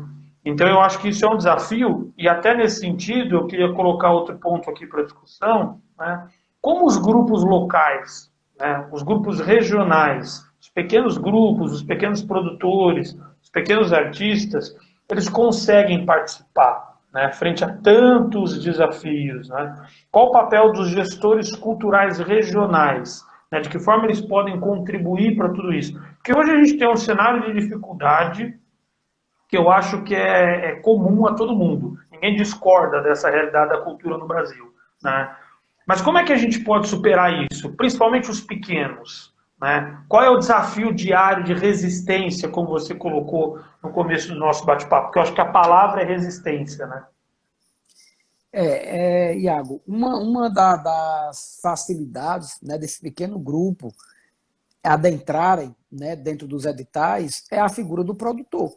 Então eu acho que isso é um desafio e até nesse sentido eu queria colocar outro ponto aqui para discussão, né? Como os grupos locais, né, os grupos regionais, os pequenos grupos, os pequenos produtores, os pequenos artistas, eles conseguem participar, né, frente a tantos desafios, né? Qual o papel dos gestores culturais regionais? Né, de que forma eles podem contribuir para tudo isso? Porque hoje a gente tem um cenário de dificuldade que eu acho que é comum a todo mundo. Ninguém discorda dessa realidade da cultura no Brasil, né? Mas como é que a gente pode superar isso? Principalmente os pequenos, né? Qual é o desafio diário de resistência, como você colocou no começo do nosso bate-papo? Porque eu acho que a palavra é resistência, né? Iago, uma das facilidades, né, desse pequeno grupo adentrarem, né, dentro dos editais é a figura do produtor.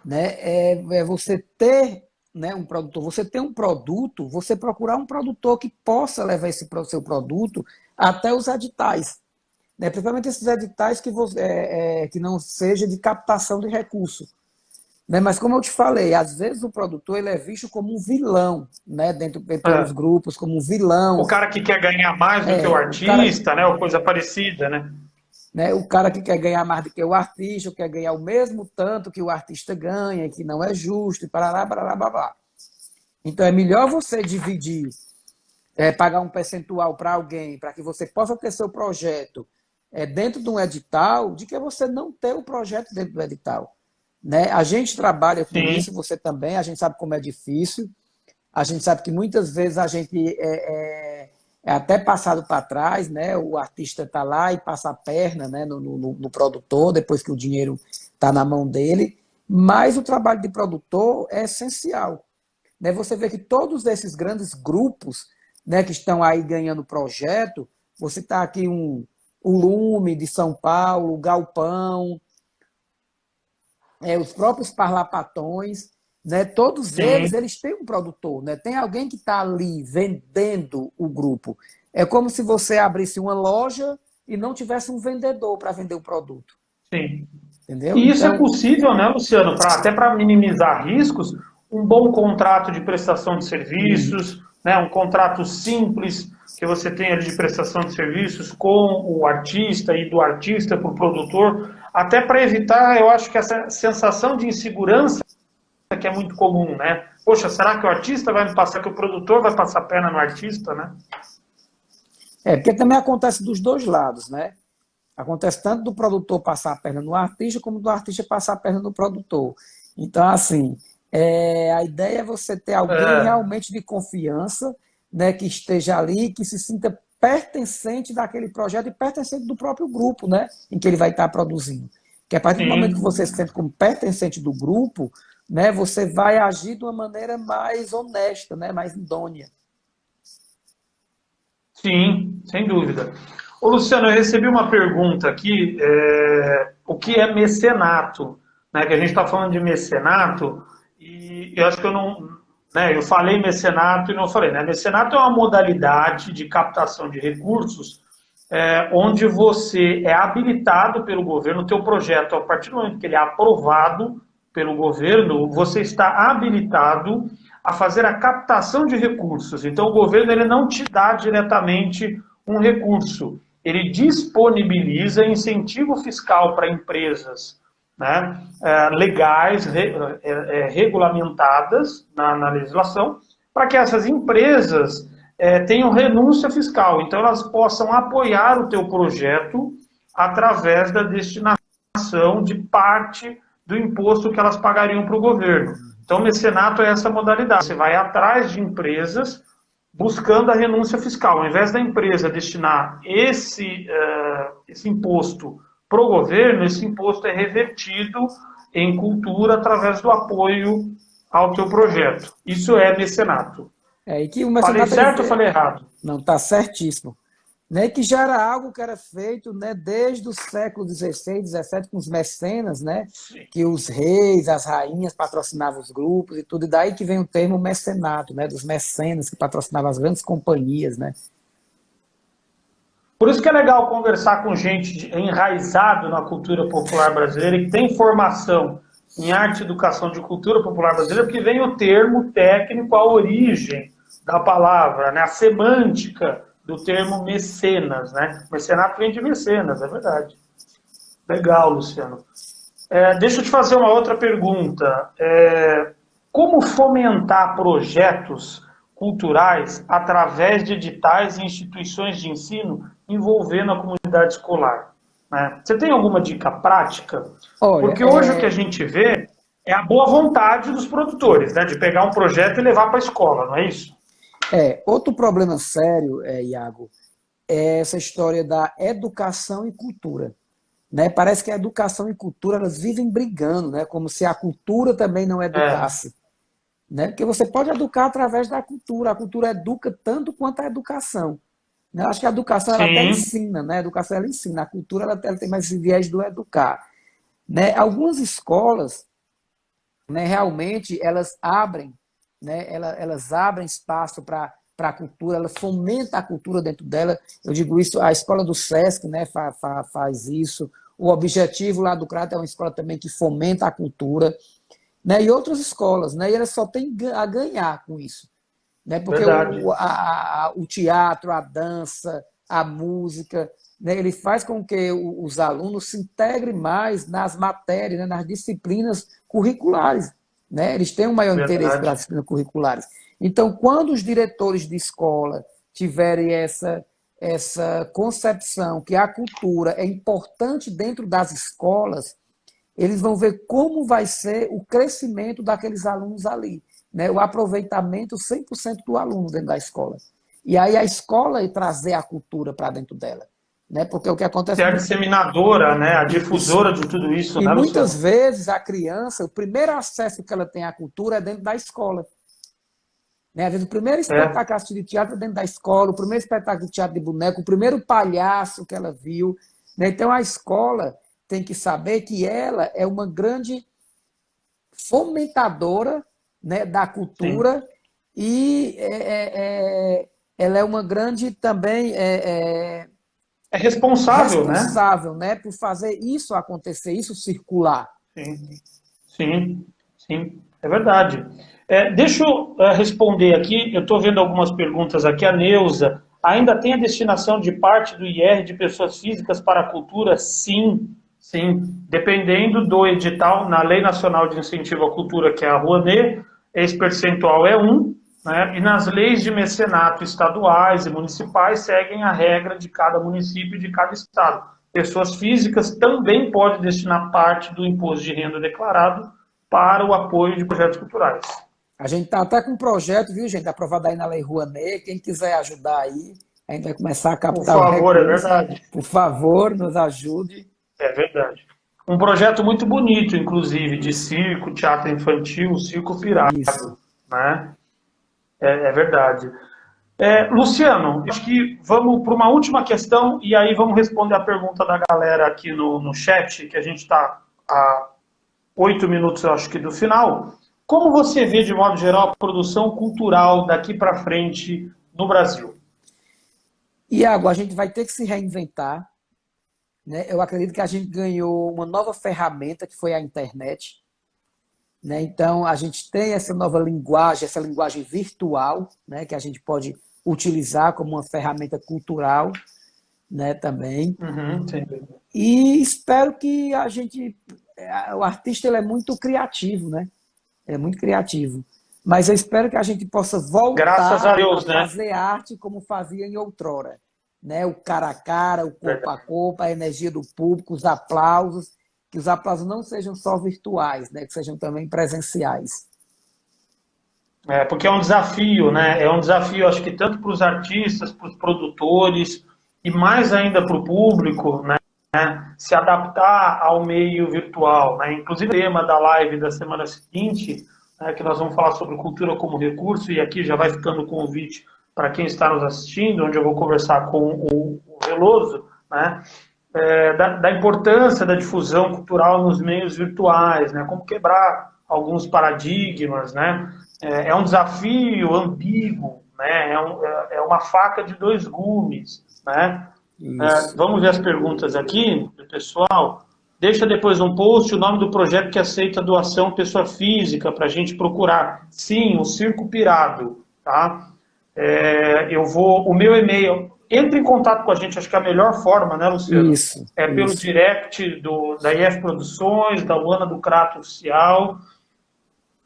Né? É você ter, né, um produtor, você ter um produto, você procurar um produtor que possa levar esse seu produto até os editais. Né? Principalmente esses editais que não seja de captação de recursos. Né? Mas como eu te falei, às vezes o produtor ele é visto como um vilão, né? Pelos É. grupos, como um vilão. O cara que quer ganhar mais do que o O cara, artista, né? Ou coisa parecida, né? né, o cara que quer ganhar mais do que o artista, quer ganhar o mesmo tanto que o artista ganha, que não é justo, e parará, parará, babá. Então é melhor você dividir, pagar um percentual para alguém, para que você possa ter seu projeto dentro de um edital, de que você não ter o projeto dentro do edital. Né? A gente trabalha com Sim, isso, você também, a gente sabe como é difícil, a gente sabe que muitas vezes a gente é até passado para trás, né? O artista está lá e passa a perna, né, no produtor, depois que o dinheiro está na mão dele, mas o trabalho de produtor é essencial. Né? Você vê que todos esses grandes grupos, né, que estão aí ganhando projeto, você está aqui o Lume de São Paulo, o Galpão, os próprios parlapatões, né, todos sim. eles têm um produtor, né, tem alguém que está ali vendendo o grupo. É como se você abrisse uma loja e não tivesse um vendedor para vender o produto, Sim. entendeu? E isso é Então, possível, né, Luciano, até para minimizar riscos, um bom contrato de prestação de e, serviços, né, um contrato simples que você tem ali de prestação de serviços com o artista e do artista para o produtor, até para evitar, eu acho que essa sensação de insegurança que é muito comum, né? Poxa, será que o artista vai me passar, que o produtor vai passar a perna no artista, né? porque também acontece dos dois lados, né? Acontece tanto do produtor passar a perna no artista, como do artista passar a perna no produtor. Então, assim, a ideia é você ter alguém É, realmente de confiança, né, que esteja ali, que se sinta pertencente daquele projeto e pertencente do próprio grupo, né, em que ele vai estar produzindo. Que a partir do momento que sim, você se sente como pertencente do grupo, né, você vai agir de uma maneira mais honesta, né, mais idônea. sim, sem dúvida. Ô, Luciano, eu recebi uma pergunta aqui, o que é mecenato? Né, que a gente está falando de mecenato, e eu acho que eu não, né, eu falei mecenato e não falei, né? Mecenato é uma modalidade de captação de recursos onde você é habilitado pelo governo, o teu projeto, a partir do momento que ele é aprovado pelo governo, você está habilitado a fazer a captação de recursos. Então, o governo ele não te dá diretamente um recurso, ele disponibiliza incentivo fiscal para empresas, né, legais, regulamentadas na legislação, para que essas empresas tenham renúncia fiscal. Então, elas possam apoiar o teu projeto através da destinação de parte do imposto que elas pagariam para o governo. Então, o mecenato é essa modalidade. Você vai atrás de empresas buscando a renúncia fiscal. Ao invés da empresa destinar esse imposto para o governo, esse imposto é revertido em cultura através do apoio ao teu projeto. Isso é mecenato. E que o Falei mecenato, certo ou falei errado? não, está certíssimo. Né, que já era algo que era feito, né, desde o século XVI, XVII, com os mecenas, né, Sim. que os reis, as rainhas patrocinavam os grupos e tudo, e daí que vem o termo mecenato, né, dos mecenas que patrocinavam as grandes companhias. Né. Por isso que é legal conversar com gente enraizado na cultura popular brasileira e que tem formação em arte, educação de cultura popular brasileira, porque vem o termo técnico, a origem da palavra, né, a semântica do termo mecenas, né? Mecenato vem de mecenas, é verdade. Legal, Luciano. Deixa eu te fazer uma outra pergunta. como fomentar projetos culturais através de editais e instituições de ensino envolvendo a comunidade escolar, né? Você tem alguma dica prática? Olha, Porque hoje o que a gente vê é a boa vontade dos produtores, né, de pegar um projeto e levar para a escola, não é isso? outro problema sério, Iago, é essa história da educação e cultura. Né? Parece que a educação e cultura elas vivem brigando, né? Como se a cultura também não É, educasse. Né? Porque você pode educar através da cultura. A cultura educa tanto quanto a educação. Né? Eu acho que a educação ela até sim, ensina, né? A educação ela ensina. A cultura ela tem mais esse viés do educar. Né? Algumas escolas, né, realmente, elas abrem, né? Elas abrem espaço para a cultura, elas fomentam a cultura dentro dela. Eu digo isso, a escola do SESC, né, faz isso. O objetivo lá do CRAT é uma escola também que fomenta a cultura, né, e outras escolas, né, e elas só têm a ganhar com isso, né, porque verdade. o teatro, a dança, a música, né, ele faz com que os alunos se integrem mais nas matérias, né, nas disciplinas curriculares, né, eles têm um maior interesse pelas Verdade. disciplinas curriculares. Então, quando os diretores de escola tiverem essa concepção que a cultura é importante dentro das escolas, eles vão ver como vai ser o crescimento daqueles alunos ali, né? O aproveitamento 100% do aluno dentro da escola. E aí a escola ir trazer a cultura para dentro dela, né? Porque o que acontece Ser a disseminadora, né, a isso. difusora de tudo isso, E né, muitas Luciano? vezes a criança, o primeiro acesso que ela tem à cultura é dentro da escola. Né? Às vezes o primeiro É, espetáculo de teatro é dentro da escola, o primeiro espetáculo de teatro de boneco, o primeiro palhaço que ela viu. Né? Então a escola tem que saber que ela é uma grande fomentadora, né, da sim. cultura e ela é uma grande também É responsável, né? responsável, né, por fazer isso acontecer, isso circular. Sim, sim, sim, é verdade. Deixa eu responder aqui, eu estou vendo algumas perguntas aqui. A Neuza, ainda tem a destinação de parte do IR de pessoas físicas para a cultura? Sim, sim. Dependendo do edital, na Lei Nacional de Incentivo à Cultura, que é a Rouanet, esse percentual é 1, né? E nas leis de mecenato estaduais e municipais seguem a regra de cada município e de cada estado. Pessoas físicas também podem destinar parte do imposto de renda declarado para o apoio de projetos culturais. A gente está até com um projeto, viu, gente, aprovado aí na Lei Rouanet. Quem quiser ajudar aí, a gente vai começar a Por captar o favor, é recurso. verdade. Por favor, nos ajude. É verdade. Um projeto muito bonito, inclusive, de circo, teatro infantil, circo pirado, Isso. né? É verdade. Luciano, acho que vamos para uma última questão e aí vamos responder a pergunta da galera aqui no chat, que a gente está a 8 minutos, eu acho que, do final. Como você vê, de modo geral, a produção cultural daqui para frente no Brasil? Iago, a gente vai ter que se reinventar. Né? Eu acredito que a gente ganhou uma nova ferramenta, que foi a internet. Né? Então, a gente tem essa nova linguagem, essa linguagem virtual, né? Que a gente pode utilizar como uma ferramenta cultural, né? Também. Uhum, sim. E espero que a gente. O artista ele é muito criativo, né? É muito criativo. Mas eu espero que a gente possa Graças a voltar a Deus, né? fazer arte como fazia em outrora. Né? O cara a cara, o corpo a Verdade. corpo, a energia do público, os aplausos, que os aplausos não sejam só virtuais, né? Que sejam também presenciais. Porque é um desafio, né? É um desafio, acho que tanto para os artistas, para os produtores e mais ainda para o público, né? Se adaptar ao meio virtual, né? Inclusive o tema da live da semana seguinte, né, que nós vamos falar sobre cultura como recurso, e aqui já vai ficando o convite para quem está nos assistindo, onde eu vou conversar com o Veloso, né? Da importância da difusão cultural nos meios virtuais, né? Como quebrar alguns paradigmas, né? É um desafio ambíguo, né? Uma faca de dois gumes, né? Isso. Vamos ver as perguntas aqui do pessoal. Deixa depois um post o nome do projeto que aceita doação pessoa física para a gente procurar. Sim, o Circo Pirado, tá? O meu e-mail. Entre em contato com a gente, acho que é a melhor forma, né, Luciano? Isso, É pelo isso. direct da IF Produções, da Luana do Crato Oficial.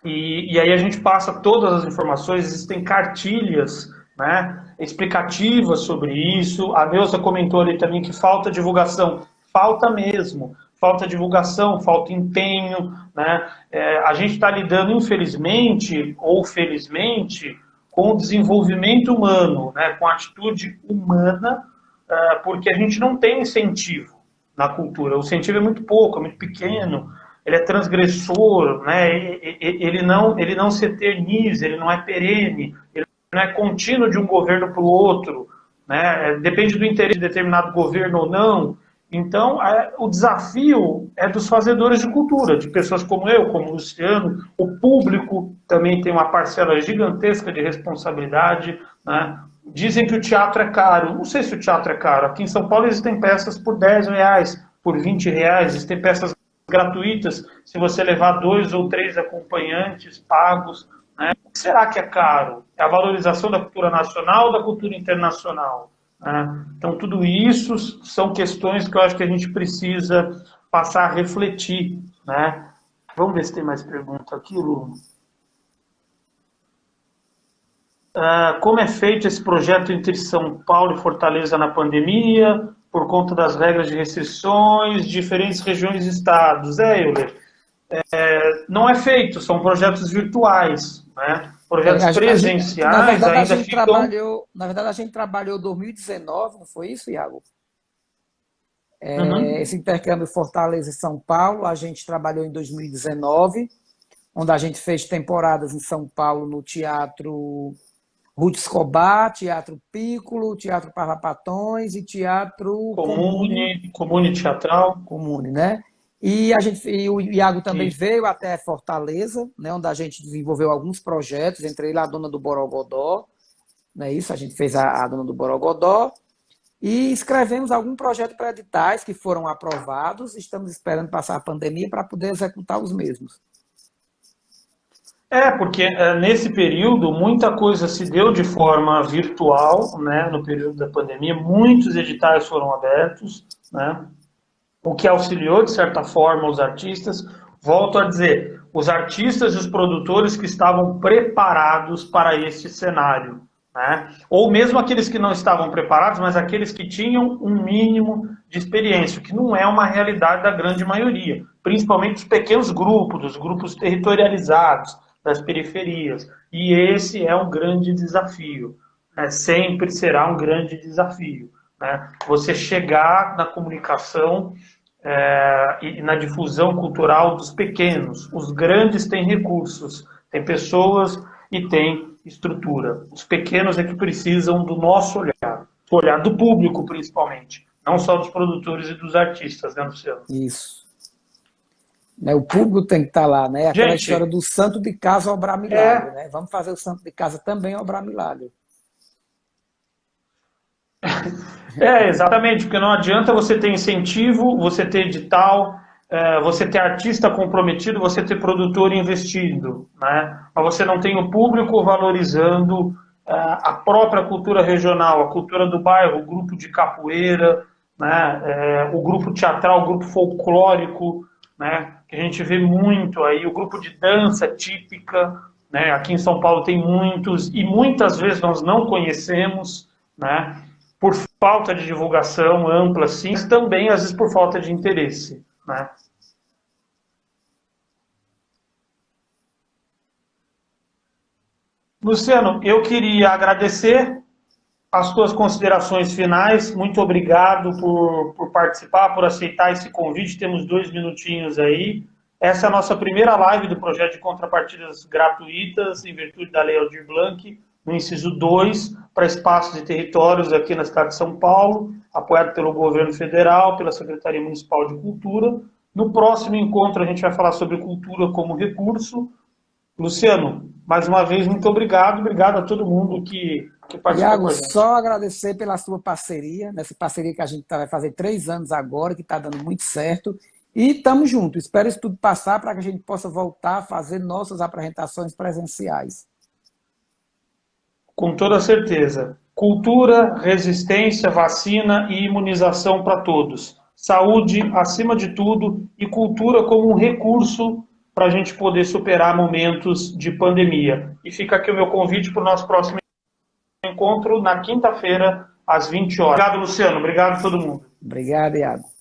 e aí a gente passa todas as informações, existem cartilhas, né, explicativas sobre isso. A Neuza comentou ali também que falta divulgação. Falta mesmo. Falta divulgação, falta empenho. Né? A gente está lidando, infelizmente, ou felizmente, com o desenvolvimento humano, né, com a atitude humana, porque a gente não tem incentivo na cultura. O incentivo é muito pouco, é muito pequeno, ele é transgressor, né? Ele não se eterniza, ele não é perene, ele não é contínuo de um governo para o outro, né? Depende do interesse de determinado governo ou não. Então, o desafio é dos fazedores de cultura, de pessoas como eu, como o Luciano. O público também tem uma parcela gigantesca de responsabilidade, né? Dizem que o teatro é caro. Não sei se o teatro é caro. Aqui em São Paulo existem peças por R$ 10, por R$ 20, existem peças gratuitas se você levar 2 ou 3 acompanhantes pagos. Né? O que será que é caro? É a valorização da cultura nacional ou da cultura internacional? Né? Então, tudo isso são questões que eu acho que a gente precisa passar a refletir. Né? Vamos ver se tem mais pergunta aqui, Lu. Como é feito esse projeto entre São Paulo e Fortaleza na pandemia, por conta das regras de restrições, diferentes regiões e estados? Euler, não é feito, são projetos virtuais, né? Projetos presenciais ainda ficam... Na verdade, a gente trabalhou em 2019, não foi isso, Iago? Esse intercâmbio Fortaleza e São Paulo, a gente trabalhou em 2019, onde a gente fez temporadas em São Paulo no Teatro Ruth Escobar, Teatro Piccolo, Teatro Parrapatões e Teatro Comune Teatral. Comune, né? E o Iago também veio até Fortaleza, né, onde a gente desenvolveu alguns projetos, entre eles a Dona do Borogodó, né, isso, a gente fez a Dona do Borogodó, e escrevemos algum projeto para editais que foram aprovados, estamos esperando passar a pandemia para poder executar os mesmos. Porque nesse período muita coisa se deu de forma virtual, né, no período da pandemia, muitos editais foram abertos, né, o que auxiliou, de certa forma, os artistas. Volto a dizer, os artistas e os produtores que estavam preparados para este cenário. Né? Ou mesmo aqueles que não estavam preparados, mas aqueles que tinham um mínimo de experiência, o que não é uma realidade da grande maioria. Principalmente os pequenos grupos, os grupos territorializados, das periferias. E esse é um grande desafio. Né? Sempre será um grande desafio. Né? Você chegar na comunicação e na difusão cultural dos pequenos. Os grandes têm recursos, têm pessoas e têm estrutura. Os pequenos é que precisam do nosso olhar, do olhar do público principalmente, não só dos produtores e dos artistas, né, Luciano? Isso. O público tem que estar lá, né? Aquela história do santo de casa obrar milagre, né? Vamos fazer o santo de casa também obrar milagre. Exatamente, porque não adianta você ter incentivo, você ter edital, você ter artista comprometido, você ter produtor investindo, né? Mas você não tem o público valorizando a própria cultura regional, a cultura do bairro, o grupo de capoeira, né? O grupo teatral, o grupo folclórico, né? Que a gente vê muito aí, o grupo de dança típica, né? Aqui em São Paulo tem muitos, e muitas vezes nós não conhecemos, né? Por falta de divulgação ampla, sim, mas também, às vezes, por falta de interesse. Né? Luciano, eu queria agradecer as tuas considerações finais. Muito obrigado por participar, por aceitar esse convite. Temos 2 minutinhos aí. Essa é a nossa primeira live do projeto de contrapartidas gratuitas, em virtude da Lei Aldir Blanc, no inciso 2, para espaços e territórios aqui na cidade de São Paulo, apoiado pelo governo federal, pela Secretaria Municipal de Cultura. No próximo encontro a gente vai falar sobre cultura como recurso. Luciano, mais uma vez, muito obrigado. Obrigado a todo mundo que participou. Iago, só agradecer pela sua parceria, nessa parceria que a gente vai fazer 3 anos agora, que está dando muito certo. E estamos juntos. Espero isso tudo passar para que a gente possa voltar a fazer nossas apresentações presenciais. Com toda certeza. Cultura, resistência, vacina e imunização para todos. Saúde acima de tudo e cultura como um recurso para a gente poder superar momentos de pandemia. E fica aqui o meu convite para o nosso próximo encontro na quinta-feira, às 20 horas. Obrigado, Luciano. Obrigado a todo mundo. Obrigado, Iago.